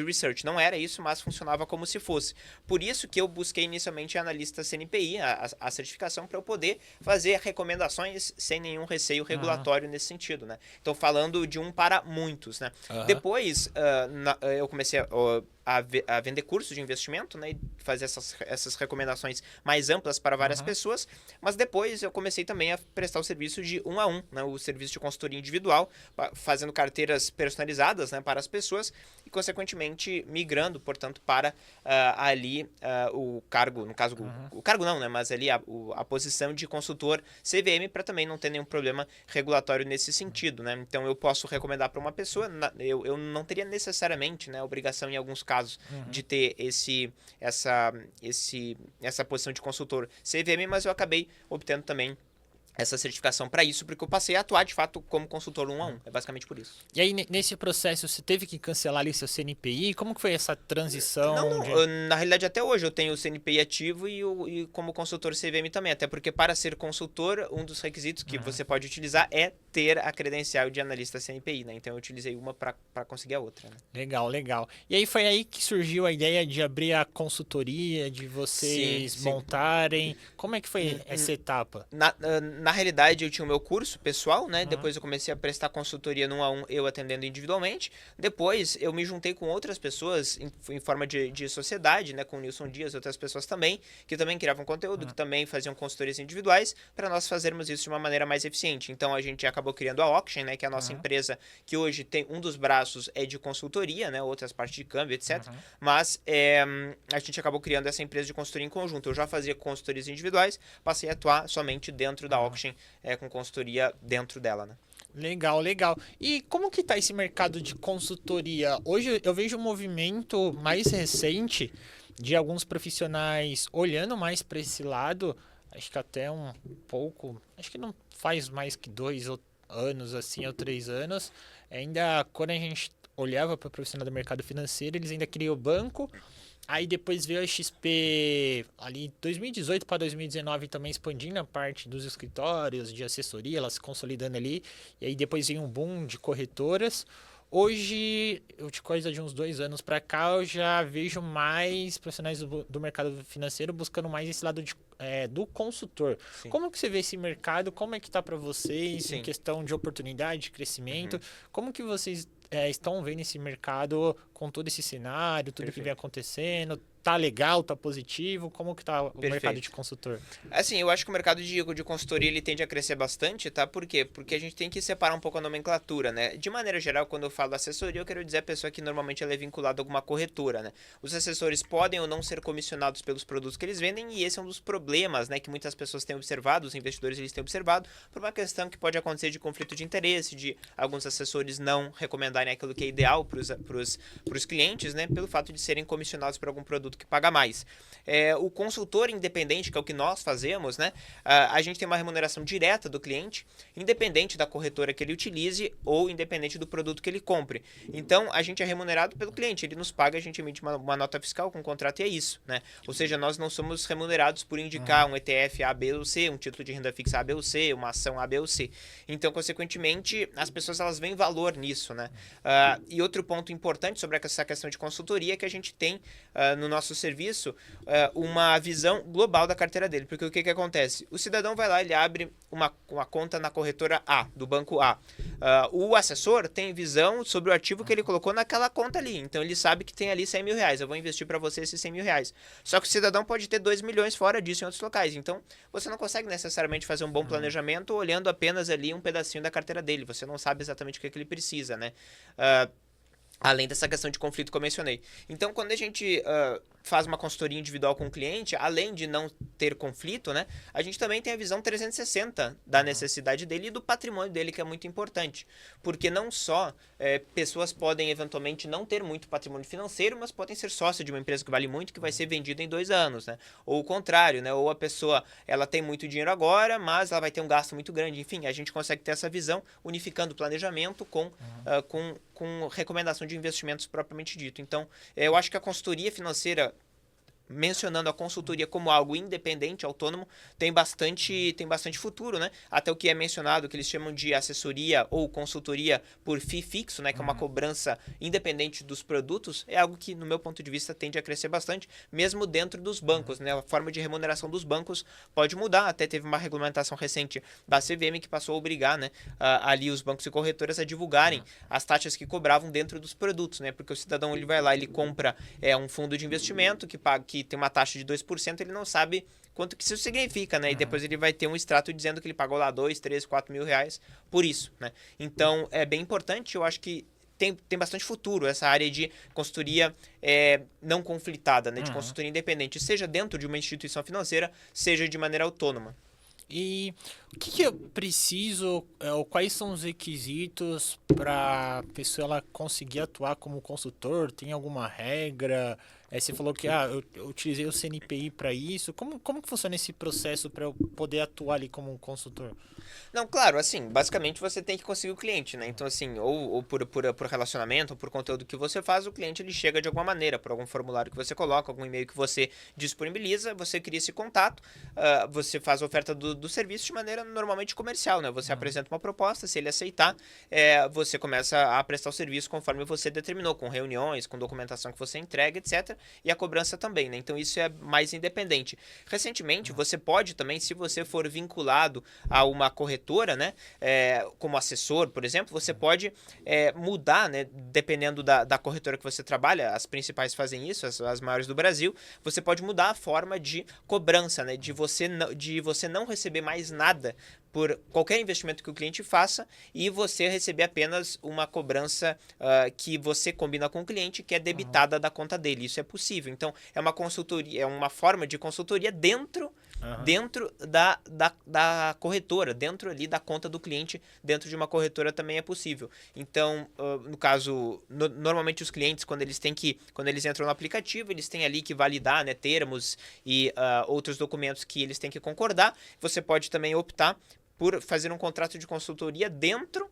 research. Não era isso, mas funcionava como se fosse. Por isso que eu busquei inicialmente a analista CNPI, a certificação, para eu poder fazer recomendações sem nenhum receio regulatório nesse sentido, né? Então, falando de um para muitos, né? Depois, eu comecei a vender cursos de investimento, né, e fazer essas recomendações mais amplas para várias pessoas, mas depois eu comecei também a prestar o serviço de 1 a 1, né, o serviço de consultoria individual, fazendo carteiras personalizadas, né, para as pessoas e, consequentemente, migrando, portanto, para o cargo, no caso, o cargo não, né, mas ali a posição de consultor CVM para também não ter nenhum problema regulatório nesse sentido, né. Então, eu posso recomendar para uma pessoa, eu não teria necessariamente, né, obrigação em alguns casos de ter essa posição de consultor CVM, mas eu acabei obtendo também essa certificação para isso, porque eu passei a atuar de fato como consultor 1 a 1. É basicamente por isso. E aí, nesse processo, você teve que cancelar ali seu CNPI? Como que foi essa transição? Não. Na realidade, até hoje eu tenho o CNPI ativo e como consultor CVM também. Até porque para ser consultor, um dos requisitos que você pode utilizar é ter a credencial de analista CNPI, né? Então eu utilizei uma para conseguir a outra. Né? Legal. E aí foi aí que surgiu a ideia de abrir a consultoria, de vocês montarem. Como é que foi essa etapa? Na realidade, eu tinha o meu curso pessoal, né? Depois eu comecei a prestar consultoria no 1 a 1, eu atendendo individualmente. Depois eu me juntei com outras pessoas em forma de sociedade, né? Com o Nilson Dias e outras pessoas também, que também criavam conteúdo, que também faziam consultorias individuais, para nós fazermos isso de uma maneira mais eficiente. Então a gente acabou criando a Auction, né? Que é a nossa empresa, que hoje tem um dos braços de consultoria, né? Outras partes de câmbio, etc. Mas a gente acabou criando essa empresa de consultoria em conjunto. Eu já fazia consultorias individuais, passei a atuar somente dentro da Auction, com consultoria dentro dela, né? Legal. E como que tá esse mercado de consultoria? Hoje eu vejo um movimento mais recente de alguns profissionais olhando mais para esse lado, acho que até um pouco, acho que não faz mais que 2 anos assim, ou 3 anos, ainda quando a gente olhava para o profissional do mercado financeiro, eles ainda queriam o banco, Aí depois veio a XP ali 2018 para 2019 também expandindo a parte dos escritórios de assessoria, ela se consolidando ali. E aí depois veio um boom de corretoras. Hoje, de coisa de uns 2 anos para cá, eu já vejo mais profissionais do mercado financeiro buscando mais esse lado do consultor. Sim. Como que você vê esse mercado? Como é que tá para vocês em Sim. questão de oportunidade, de crescimento? Uhum. Como que vocês estão vendo esse mercado com todo esse cenário, tudo que vem Perfeito. acontecendo? Tá legal, tá positivo? Como que tá o mercado de Perfeito. consultor? Assim, eu acho que o mercado de consultoria ele tende a crescer bastante, tá? Por quê? Porque a gente tem que separar um pouco a nomenclatura, né? De maneira geral, quando eu falo assessoria, eu quero dizer a pessoa que normalmente ela é vinculada a alguma corretora, né? Os assessores podem ou não ser comissionados pelos produtos que eles vendem e esse é um dos problemas, né? Que muitas pessoas têm observado, os investidores eles têm observado, por uma questão que pode acontecer de conflito de interesse, de alguns assessores não recomendarem aquilo que é ideal para os clientes, né? Pelo fato de serem comissionados por algum produto que paga mais. O consultor independente, que é o que nós fazemos, né? A gente tem uma remuneração direta do cliente, independente da corretora que ele utilize ou independente do produto que ele compre. Então, a gente é remunerado pelo cliente, ele nos paga, a gente emite uma nota fiscal com um contrato e é isso, né? Ou seja, nós não somos remunerados por indicar um ETF A, B ou C, um título de renda fixa A, B ou C, uma ação A, B ou C. Então, consequentemente, as pessoas elas veem valor nisso, né? E outro ponto importante sobre essa questão de consultoria é que a gente tem no nosso serviço uma visão global da carteira dele. Porque o que acontece? O cidadão vai lá, ele abre uma conta na corretora A, do banco A. O assessor tem visão sobre o ativo que ele colocou naquela conta ali. Então ele sabe que tem ali R$100.000. Eu vou investir para você esses R$100.000. Só que o cidadão pode ter 2 milhões fora disso em outros locais. Então você não consegue necessariamente fazer um bom planejamento olhando apenas ali um pedacinho da carteira dele. Você não sabe exatamente o que ele precisa, né? Além dessa questão de conflito que eu mencionei. Então, quando a gente faz uma consultoria individual com o cliente, além de não ter conflito, né, a gente também tem a visão 360 da necessidade dele e do patrimônio dele, que é muito importante. Porque não só pessoas podem eventualmente não ter muito patrimônio financeiro, mas podem ser sócio de uma empresa que vale muito, que vai ser vendida em 2 anos, né? Ou o contrário, né? Ou a pessoa ela tem muito dinheiro agora, mas ela vai ter um gasto muito grande. Enfim, a gente consegue ter essa visão unificando o planejamento com recomendação de investimentos propriamente dito. Então, eu acho que a consultoria financeira, mencionando a consultoria como algo independente, autônomo, tem bastante futuro, né? Até o que é mencionado, que eles chamam de assessoria ou consultoria por FII fixo, né? Que é uma cobrança independente dos produtos, é algo que, no meu ponto de vista, tende a crescer bastante, mesmo dentro dos bancos, né? A forma de remuneração dos bancos pode mudar. Até teve uma regulamentação recente da CVM que passou a obrigar, né? Ali os bancos e corretoras a divulgarem as taxas que cobravam dentro dos produtos, né? Porque o cidadão ele vai lá, ele compra um fundo de investimento que tem uma taxa de 2%, ele não sabe quanto que isso significa, né? E depois ele vai ter um extrato dizendo que ele pagou lá 2, 3, 4 mil reais por isso, né? Então, é bem importante, eu acho que tem bastante futuro essa área de consultoria não conflitada, né? De consultoria independente, seja dentro de uma instituição financeira, seja de maneira autônoma. E o que eu preciso, ou quais são os requisitos para a pessoa ela conseguir atuar como consultor? Tem alguma regra? Você falou que eu utilizei o CNPI para isso. Como que funciona esse processo para eu poder atuar ali como consultor? Não, claro, assim, basicamente você tem que conseguir o cliente, né? Então, assim, ou por relacionamento, ou por conteúdo que você faz, o cliente ele chega de alguma maneira, por algum formulário que você coloca, algum e-mail que você disponibiliza, você cria esse contato, você faz a oferta do serviço de maneira normalmente comercial, né? Você apresenta uma proposta, se ele aceitar, você começa a prestar o serviço conforme você determinou, com reuniões, com documentação que você entrega, etc. E a cobrança também, né? Então, isso é mais independente. Recentemente, você pode também, se você for vinculado a uma corretora, né, como assessor, por exemplo, você pode mudar, né, dependendo da corretora que você trabalha, as principais fazem isso, as maiores do Brasil, você pode mudar a forma de cobrança, né, de você não receber mais nada por qualquer investimento que o cliente faça e você receber apenas uma cobrança que você combina com o cliente, que é debitada da conta dele. Isso é possível. Então, é uma consultoria, é uma forma de consultoria dentro da corretora, dentro ali da conta do cliente, dentro de uma corretora também é possível. Então, no caso, normalmente os clientes, quando eles entram no aplicativo, eles têm ali que validar, né, termos e outros documentos que eles têm que concordar. Você pode também optar por fazer um contrato de consultoria dentro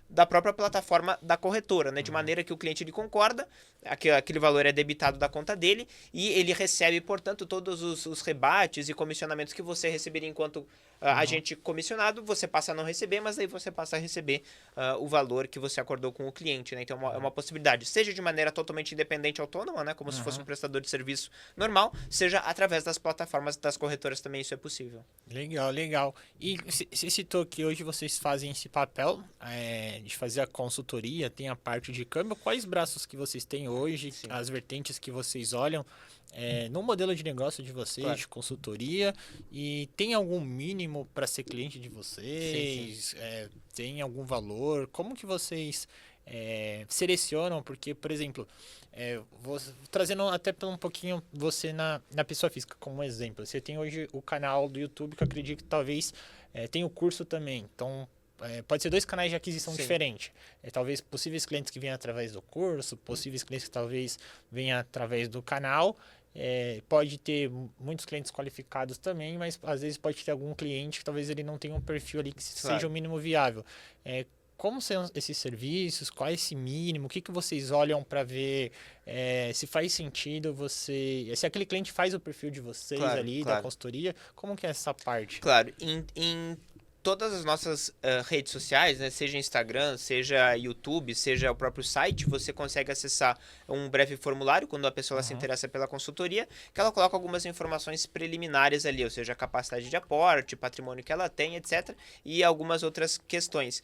da própria plataforma da corretora, né? De maneira que o cliente ele concorda, aquele valor é debitado da conta dele e ele recebe, portanto, todos os rebates e comissionamentos que você receberia enquanto agente comissionado, você passa a não receber, mas aí você passa a receber o valor que você acordou com o cliente, né? Então é uma possibilidade, seja de maneira totalmente independente e autônoma, né? Como se fosse um prestador de serviço normal, seja através das plataformas das corretoras também isso é possível. Legal, legal. E você citou que hoje vocês fazem esse papel de fazer a consultoria, tem a parte de câmbio. Quais braços que vocês têm hoje, Sim. as vertentes que vocês olham no modelo de negócio de vocês, Claro. de consultoria? E tem algum mínimo para ser cliente de vocês? Sim. Tem algum valor? Como que vocês selecionam? Porque, por exemplo, trazendo até um pouquinho você na pessoa física como exemplo. Você tem hoje o canal do YouTube que eu acredito que talvez tenha o curso também. Então, pode ser 2 canais de aquisição Sim. diferentes. Talvez possíveis clientes que venham através do curso, possíveis clientes que talvez venham através do canal. Pode ter muitos clientes qualificados também, mas às vezes pode ter algum cliente que talvez ele não tenha um perfil ali que Claro. seja o mínimo viável. Como são esses serviços? Qual é esse mínimo? O que vocês olham para ver se faz sentido se aquele cliente faz o perfil de vocês Claro, ali, claro. da consultoria? Como que é essa parte? Claro, em todas as nossas redes sociais, né, seja Instagram, seja YouTube, seja o próprio site, você consegue acessar um breve formulário quando a pessoa se interessa pela consultoria, que ela coloca algumas informações preliminares ali, ou seja, a capacidade de aporte, patrimônio que ela tem, etc. E algumas outras questões,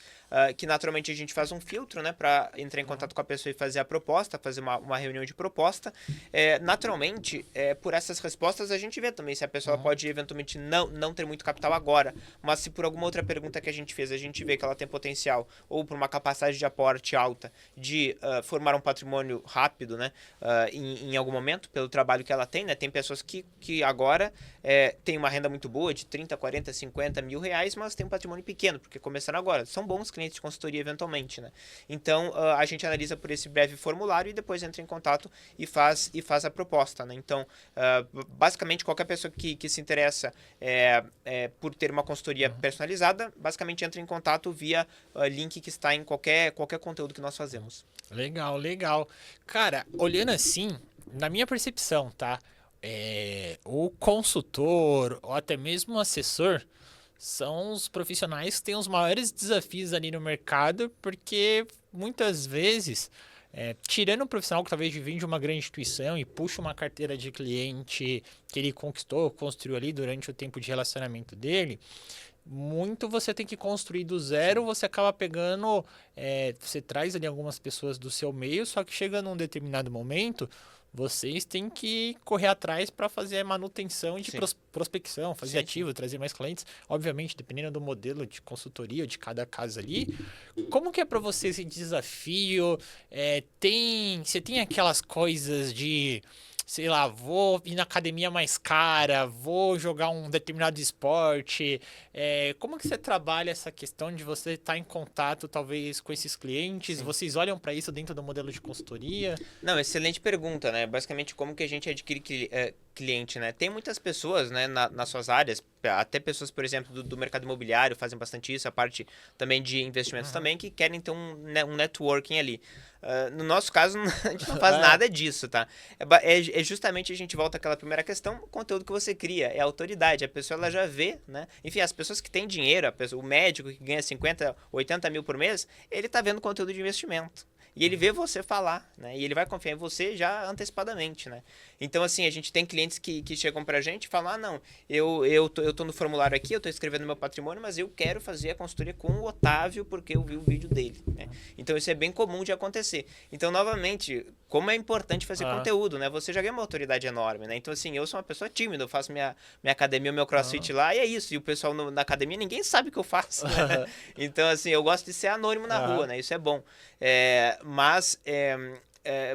que naturalmente a gente faz um filtro, né, para entrar em contato com a pessoa e fazer a proposta, fazer uma reunião de proposta. Naturalmente, por essas respostas a gente vê também se a pessoa pode eventualmente não ter muito capital agora, mas se por alguma outra pergunta que a gente fez, a gente vê que ela tem potencial, ou por uma capacidade de aporte alta, de formar um patrimônio rápido, né, em algum momento, pelo trabalho que ela tem, né, tem pessoas que agora têm uma renda muito boa, de 30, 40, 50 mil reais, mas tem um patrimônio pequeno, porque começaram agora, são bons clientes de consultoria eventualmente, né, então a gente analisa por esse breve formulário e depois entra em contato e faz a proposta, né, então basicamente qualquer pessoa que se interessa por ter uma consultoria personalizada, basicamente entra em contato via link que está em qualquer conteúdo que nós fazemos. Legal, legal. Cara, olhando assim, na minha percepção, tá? O consultor ou até mesmo o assessor são os profissionais que têm os maiores desafios ali no mercado, porque muitas vezes, tirando um profissional que talvez vem de uma grande instituição e puxa uma carteira de cliente que ele conquistou, construiu ali durante o tempo de relacionamento dele, muito você tem que construir do zero, você acaba pegando, você traz ali algumas pessoas do seu meio, só que chega num determinado momento, vocês têm que correr atrás para fazer a manutenção de prospecção, fazer ativo, trazer mais clientes. Obviamente, dependendo do modelo de consultoria de cada caso ali. Como que é para você esse desafio? Você tem aquelas coisas de, sei lá, vou ir na academia mais cara, vou jogar um determinado esporte. Como que você trabalha essa questão de você estar em contato, talvez, com esses clientes? Sim. Vocês olham para isso dentro do modelo de consultoria? Não, excelente pergunta, né? Basicamente, como que a gente adquire cliente, né? Tem muitas pessoas, né, nas suas áreas, até pessoas, por exemplo, do mercado imobiliário fazem bastante isso, a parte também de investimentos também, que querem ter um networking ali. No nosso caso, a gente não faz nada disso, tá? Justamente a gente volta àquela primeira questão, o conteúdo que você cria, é a autoridade, a pessoa ela já vê, né? Enfim, as pessoas que têm dinheiro, o médico que ganha 50, 80 mil por mês, ele tá vendo conteúdo de investimento. E ele vê você falar, né? E ele vai confiar em você já antecipadamente, né? Então, assim, a gente tem clientes que chegam pra gente e falam, não, eu tô no formulário aqui, eu tô escrevendo meu patrimônio, mas eu quero fazer a consultoria com o Otávio porque eu vi o vídeo dele, né? Então, isso é bem comum de acontecer. Então, novamente, como é importante fazer conteúdo, né? Você já ganha uma autoridade enorme, né? Então, assim, eu sou uma pessoa tímida, eu faço minha academia, meu crossfit lá e é isso. E o pessoal na academia, ninguém sabe o que eu faço, né? Então, assim, eu gosto de ser anônimo na rua, né? Isso é bom. Mas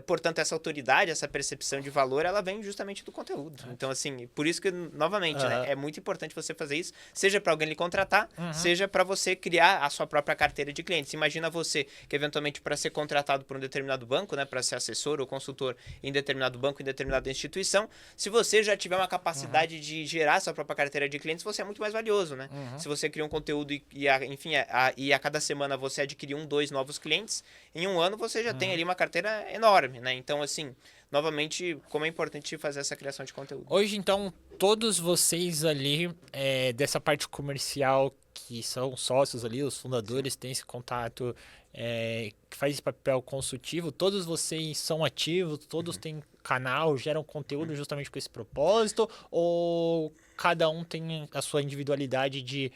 portanto, essa autoridade, essa percepção de valor, ela vem justamente do conteúdo. Então, assim, por isso que, novamente, né, é muito importante você fazer isso, seja para alguém lhe contratar, seja para você criar a sua própria carteira de clientes. Imagina você que, eventualmente, para ser contratado por um determinado banco, né, para ser assessor ou consultor em determinado banco, em determinada instituição, se você já tiver uma capacidade de gerar sua própria carteira de clientes, você é muito mais valioso, né? Se você cria um conteúdo enfim, a cada semana você adquirir 1, 2 novos clientes, em um ano você já tem ali uma carteira enorme, né? Então, assim, novamente, como é importante fazer essa criação de conteúdo. Hoje, então, todos vocês ali, dessa parte comercial, que são sócios ali, os fundadores, têm esse contato, que faz esse papel consultivo, todos vocês são ativos, todos têm canal, geram conteúdo justamente com esse propósito, ou cada um tem a sua individualidade de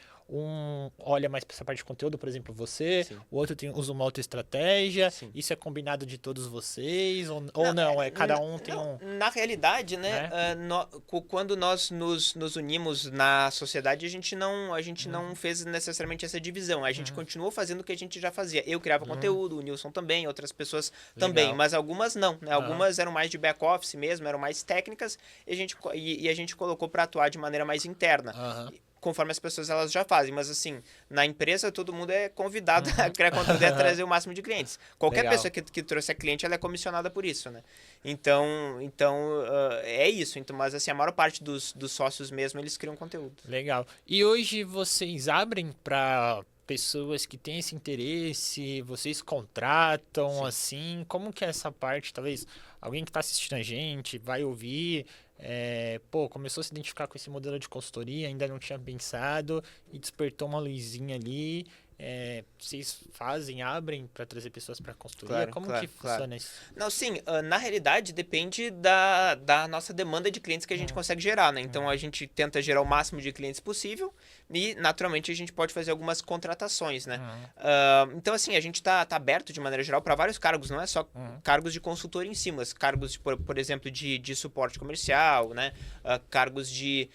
olha mais para essa parte de conteúdo, por exemplo, você, o outro usa uma outra estratégia, isso é combinado de todos vocês, ou não, cada um tem um... Na realidade, né, quando nós nos unimos na sociedade, a gente não fez necessariamente essa divisão, a gente continuou fazendo o que a gente já fazia. Eu criava conteúdo, o Nilson também, outras pessoas também, mas algumas não, né, algumas eram mais de back-office mesmo, eram mais técnicas, e a gente colocou para atuar de maneira mais interna. Conforme as pessoas elas já fazem, mas assim, na empresa todo mundo é convidado a criar conteúdo e a trazer o máximo de clientes. Qualquer pessoa que trouxe a cliente, ela é comissionada por isso, né? Então é isso. Então, mas assim, a maior parte dos sócios mesmo, eles criam conteúdo. Legal. E hoje vocês abrem para pessoas que têm esse interesse, vocês contratam, assim, como que é essa parte? Talvez alguém que está assistindo a gente vai ouvir, começou a se identificar com esse modelo de consultoria, ainda não tinha pensado e despertou uma luzinha ali. Vocês abrem para trazer pessoas para a consultoria? Como que funciona isso? Não, sim, na realidade depende da nossa demanda de clientes que a gente consegue gerar, né? Então a gente tenta gerar o máximo de clientes possível e naturalmente a gente pode fazer algumas contratações, né? Então assim, a gente está aberto de maneira geral para vários cargos, não é só cargos de consultor em si, mas cargos, por exemplo, de suporte comercial, né? Cargos de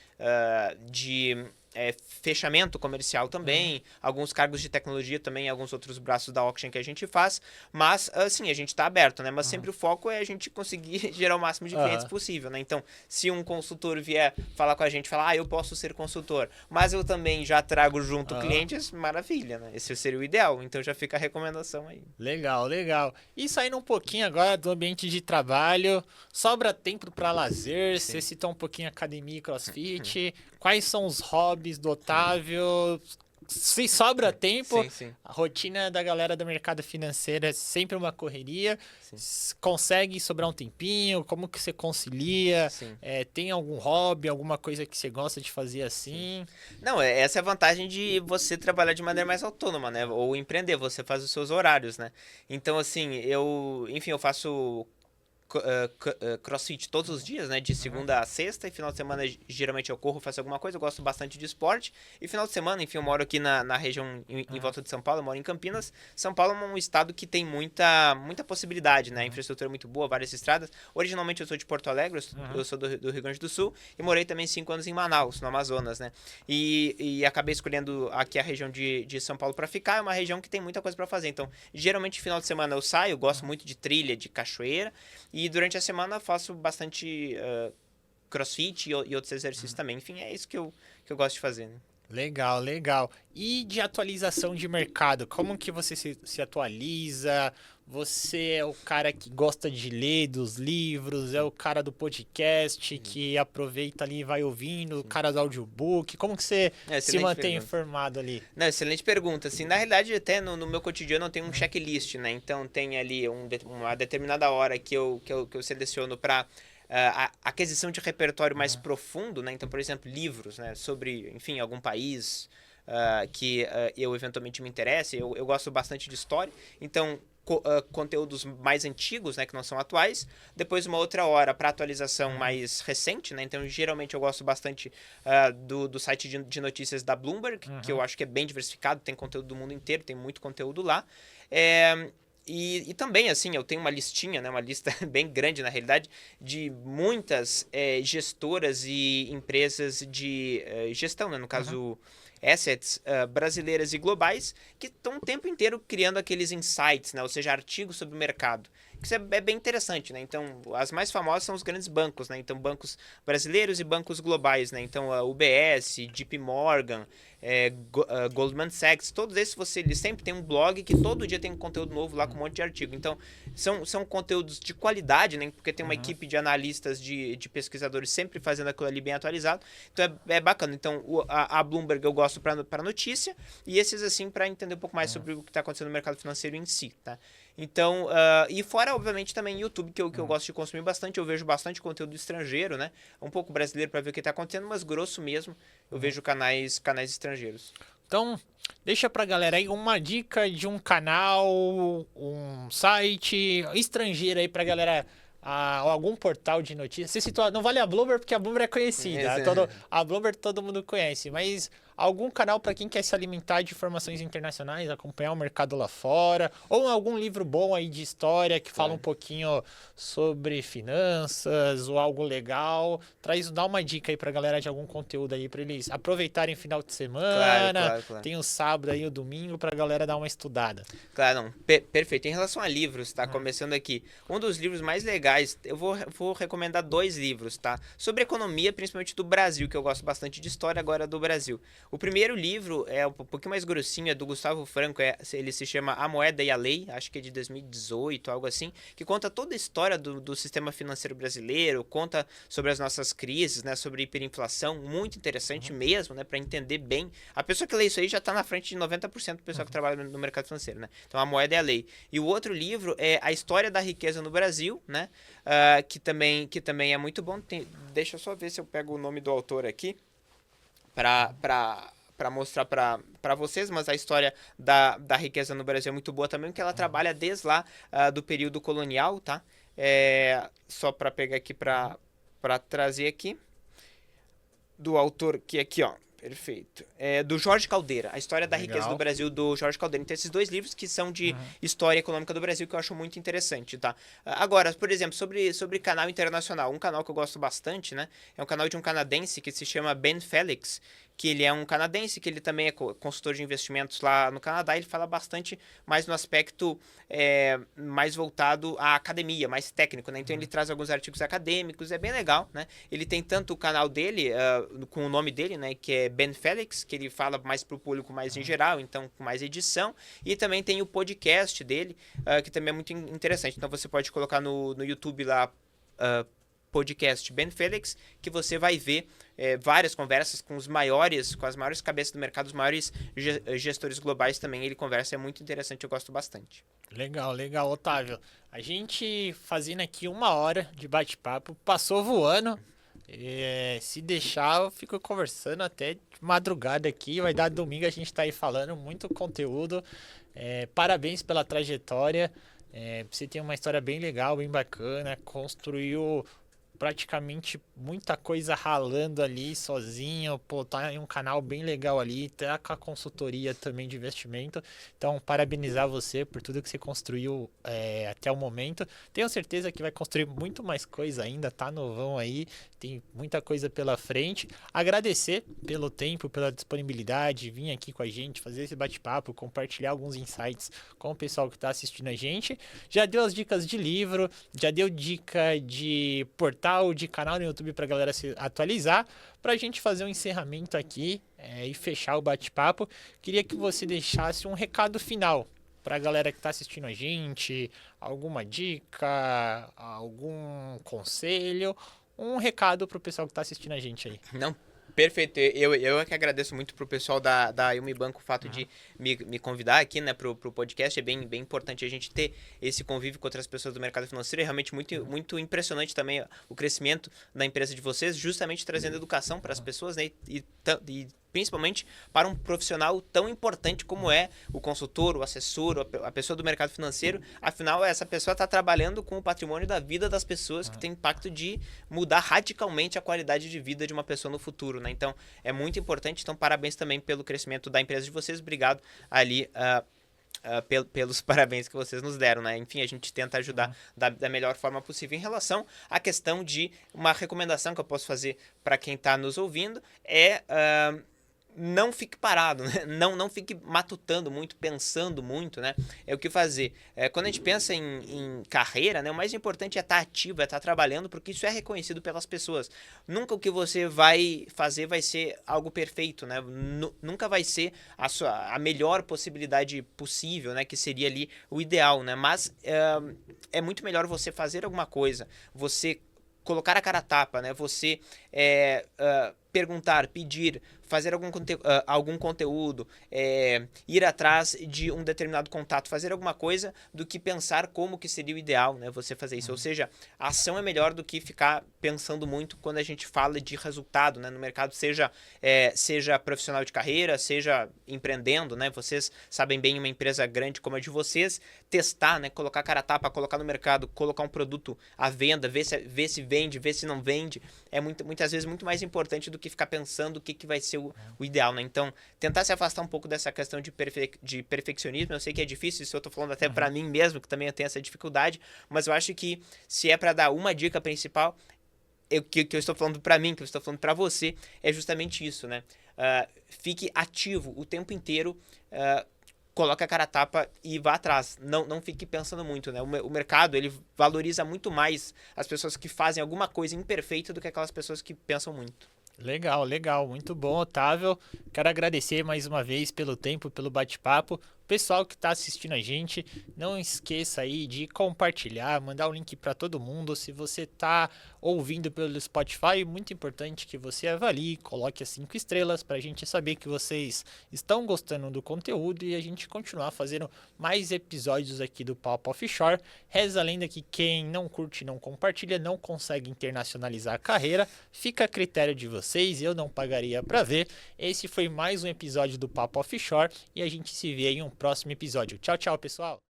fechamento comercial também, alguns cargos de tecnologia também, alguns outros braços da Auction que a gente faz, mas assim, a gente está aberto, né? Mas sempre o foco é a gente conseguir gerar o máximo de clientes possível, né? Então, se um consultor vier falar com a gente, falar, eu posso ser consultor, mas eu também já trago junto clientes, maravilha, né? Esse seria o ideal, então já fica a recomendação aí. Legal, legal. E saindo um pouquinho agora do ambiente de trabalho, sobra tempo para lazer, você citou um pouquinho academia e crossfit, quais são os hobbies do Otávio? Se sobra tempo, a rotina da galera do mercado financeiro é sempre uma correria. Consegue sobrar um tempinho? Como que você concilia? Tem algum hobby, alguma coisa que você gosta de fazer assim? Não, essa é a vantagem de você trabalhar de maneira mais autônoma, né? Ou empreender, você faz os seus horários, né? Então, assim, eu faço crossfit todos os dias, né? De segunda a sexta, e final de semana geralmente eu corro, faço alguma coisa, eu gosto bastante de esporte. E final de semana, enfim, eu moro aqui na região em volta de São Paulo, eu moro em Campinas. São Paulo é um estado que tem muita possibilidade, né? A infraestrutura é muito boa, várias estradas. Originalmente eu sou de Porto Alegre, eu sou do Rio Grande do Sul, e morei também 5 anos em Manaus, no Amazonas, né? E acabei escolhendo aqui a região de São Paulo para ficar, é uma região que tem muita coisa para fazer. Então, geralmente final de semana eu saio, eu gosto muito de trilha, de cachoeira, e durante a semana faço bastante crossfit e outros exercícios também. Enfim, é isso que eu gosto de fazer, né? Legal, legal. E de atualização de mercado, como que você se atualiza? Você é o cara que gosta de ler dos livros, é o cara do podcast que aproveita ali e vai ouvindo, o cara do audiobook. Como que você se mantém informado ali? Não, excelente pergunta. Assim, na realidade, até no meu cotidiano eu tenho um checklist, né? Então tem ali uma determinada hora que eu seleciono para aquisição de repertório mais profundo, né? Então, por exemplo, livros, né? Sobre, enfim, algum país que eu eventualmente me interesse. Eu gosto bastante de história, então conteúdos mais antigos, né, que não são atuais. Depois uma outra hora para atualização mais recente, né? Então geralmente eu gosto bastante do site de notícias da Bloomberg, que eu acho que é bem diversificado, tem conteúdo do mundo inteiro, tem muito conteúdo lá. E também, assim, eu tenho uma listinha, né, uma lista bem grande, na realidade, de muitas gestoras e empresas de gestão, né, no caso, assets brasileiras e globais, que estão o tempo inteiro criando aqueles insights, né, ou seja, artigos sobre o mercado. que isso é bem interessante, né? Então, as mais famosas são os grandes bancos, né? Então, bancos brasileiros e bancos globais, né? Então, a UBS, JP Morgan, Goldman Sachs, todos esses eles sempre tem um blog que todo dia tem um conteúdo novo lá com um monte de artigo. Então, são conteúdos de qualidade, né? Porque tem uma equipe de analistas, de pesquisadores sempre fazendo aquilo ali bem atualizado. Então, é bacana. Então, a Bloomberg eu gosto para notícia e esses, assim, para entender um pouco mais sobre o que está acontecendo no mercado financeiro em si, tá? Então, e fora, obviamente, também YouTube, que eu gosto de consumir bastante. Eu vejo bastante conteúdo estrangeiro, né? Um pouco brasileiro para ver o que está acontecendo, mas grosso mesmo, eu vejo canais estrangeiros. Então, deixa pra galera aí uma dica de um canal, um site estrangeiro aí pra galera, algum portal de notícias. Você citou, não vale a Bloomberg porque a Bloomberg é conhecida, a Bloomberg todo mundo conhece, mas algum canal pra quem quer se alimentar de informações internacionais, acompanhar o mercado lá fora, ou algum livro bom aí de história que fala um pouquinho sobre finanças ou algo legal. Dá uma dica aí pra galera de algum conteúdo aí pra eles aproveitarem o final de semana. Claro. Tem o sábado aí, o domingo, pra galera dar uma estudada. Claro, não. Perfeito. Em relação a livros, tá? Começando aqui. Um dos livros mais legais, eu vou recomendar 2 livros, tá? Sobre economia, principalmente do Brasil, que eu gosto bastante de história agora do Brasil. O primeiro livro é um pouquinho mais grossinho, é do Gustavo Franco, ele se chama A Moeda e a Lei, acho que é de 2018, algo assim, que conta toda a história do sistema financeiro brasileiro, conta sobre as nossas crises, né? Sobre hiperinflação, muito interessante mesmo, né? Para entender bem. A pessoa que lê isso aí já tá na frente de 90% do pessoal que trabalha no mercado financeiro, né? Então, A Moeda e a Lei. E o outro livro é A História da Riqueza no Brasil, né? Que também é muito bom. Deixa eu só ver se eu pego o nome do autor aqui para mostrar para vocês, mas a história da riqueza no Brasil é muito boa também, porque ela trabalha desde lá do período colonial, tá? Só para pegar aqui para trazer aqui do autor que aqui, ó. Perfeito. Do Jorge Caldeira, A História da Riqueza do Brasil, do Jorge Caldeira. Então, esses 2 livros que são de história econômica do Brasil, que eu acho muito interessante, tá? Agora, por exemplo, sobre canal internacional, um canal que eu gosto bastante, né? É um canal de um canadense que se chama Ben Felix, que ele é um canadense, que ele também é consultor de investimentos lá no Canadá. Ele fala bastante mais no aspecto mais voltado à academia, mais técnico, né? Então, ele traz alguns artigos acadêmicos, é bem legal, né? Ele tem tanto o canal dele, com o nome dele, né? Que é Ben Felix, que ele fala mais para o público mais em geral, então com mais edição. E também tem o podcast dele, que também é muito interessante. Então, você pode colocar no YouTube lá, podcast Ben Felix, que você vai ver várias conversas com as maiores cabeças do mercado, os maiores gestores globais também. Ele conversa, é muito interessante, eu gosto bastante. Legal, Otávio. A gente fazendo aqui 1 hora de bate-papo, passou voando. Se deixar, eu fico conversando até de madrugada aqui. Vai dar domingo, a gente tá aí falando muito conteúdo. Parabéns pela trajetória. Você tem uma história bem legal, bem bacana. Construiu praticamente muita coisa ralando ali sozinho, pô, tá em um canal bem legal ali, tá com a consultoria também de investimento. Então, parabenizar você por tudo que você construiu até o momento. Tenho certeza que vai construir muito mais coisa ainda, tá novão aí, tem muita coisa pela frente. Agradecer pelo tempo, pela disponibilidade, vir aqui com a gente, fazer esse bate-papo, compartilhar alguns insights com o pessoal que está assistindo a gente. Já deu as dicas de livro, já deu dica de portal, de canal no YouTube pra galera se atualizar, pra gente fazer um encerramento aqui e fechar o bate-papo. Queria que você deixasse um recado final pra galera que tá assistindo a gente, alguma dica, algum conselho, um recado pro pessoal que tá assistindo a gente aí. Não, perfeito. Eu é que agradeço muito pro pessoal da Yumi Banco o fato de me convidar aqui, né, pro podcast. É bem importante a gente ter esse convívio com outras pessoas do mercado financeiro. É realmente muito impressionante também o crescimento da empresa de vocês, justamente trazendo educação para as pessoas, né, e principalmente para um profissional tão importante como é o consultor, o assessor, a pessoa do mercado financeiro. Afinal, essa pessoa está trabalhando com o patrimônio da vida das pessoas, que tem impacto de mudar radicalmente a qualidade de vida de uma pessoa no futuro, né? Então, é muito importante. Então, parabéns também pelo crescimento da empresa de vocês. Obrigado ali pelos parabéns que vocês nos deram, né? Enfim, a gente tenta ajudar da melhor forma possível. Em relação à questão de uma recomendação que eu posso fazer para quem está nos ouvindo não fique parado, né? Não fique matutando muito, pensando muito, né? É o que fazer. Quando a gente pensa em carreira, né? O mais importante é estar ativo, é estar trabalhando, porque isso é reconhecido pelas pessoas. Nunca o que você vai fazer vai ser algo perfeito, né? Nunca vai ser a melhor possibilidade possível, né? Que seria ali o ideal, né? Mas é muito melhor você fazer alguma coisa, você colocar a cara a tapa, né? Você perguntar, pedir, fazer algum conteúdo, ir atrás de um determinado contato, fazer alguma coisa, do que pensar como que seria o ideal, né, você fazer isso. Ou seja, a ação é melhor do que ficar pensando muito quando a gente fala de resultado, né, no mercado, seja profissional de carreira, seja empreendendo, né, vocês sabem bem, uma empresa grande como a de vocês, testar, né, colocar cara a tapa, colocar no mercado, colocar um produto à venda, ver se vende, ver se não vende, é muitas vezes muito mais importante do que ficar pensando o que vai ser o ideal, né? Então, tentar se afastar um pouco dessa questão de perfeccionismo. Eu sei que é difícil, isso eu tô falando até para mim mesmo, que também eu tenho essa dificuldade, mas eu acho que se é para dar uma dica principal, que eu estou falando para mim, que eu estou falando para você, é justamente isso, né? Fique ativo o tempo inteiro, coloque a cara a tapa e vá atrás. Não fique pensando muito, né? O mercado, ele valoriza muito mais as pessoas que fazem alguma coisa imperfeita do que aquelas pessoas que pensam muito. Legal, legal. Muito bom, Otávio. Quero agradecer mais uma vez pelo tempo, pelo bate-papo. Pessoal que está assistindo a gente, não esqueça aí de compartilhar, mandar o link para todo mundo. Se você está ouvindo pelo Spotify, muito importante que você avalie, coloque as 5 estrelas para a gente saber que vocês estão gostando do conteúdo e a gente continuar fazendo mais episódios aqui do Papo Offshore. Reza a lenda que quem não curte, não compartilha, não consegue internacionalizar a carreira. Fica a critério de vocês, eu não pagaria para ver. Esse foi mais um episódio do Papo Offshore e a gente se vê em um próximo episódio. Tchau, tchau, pessoal!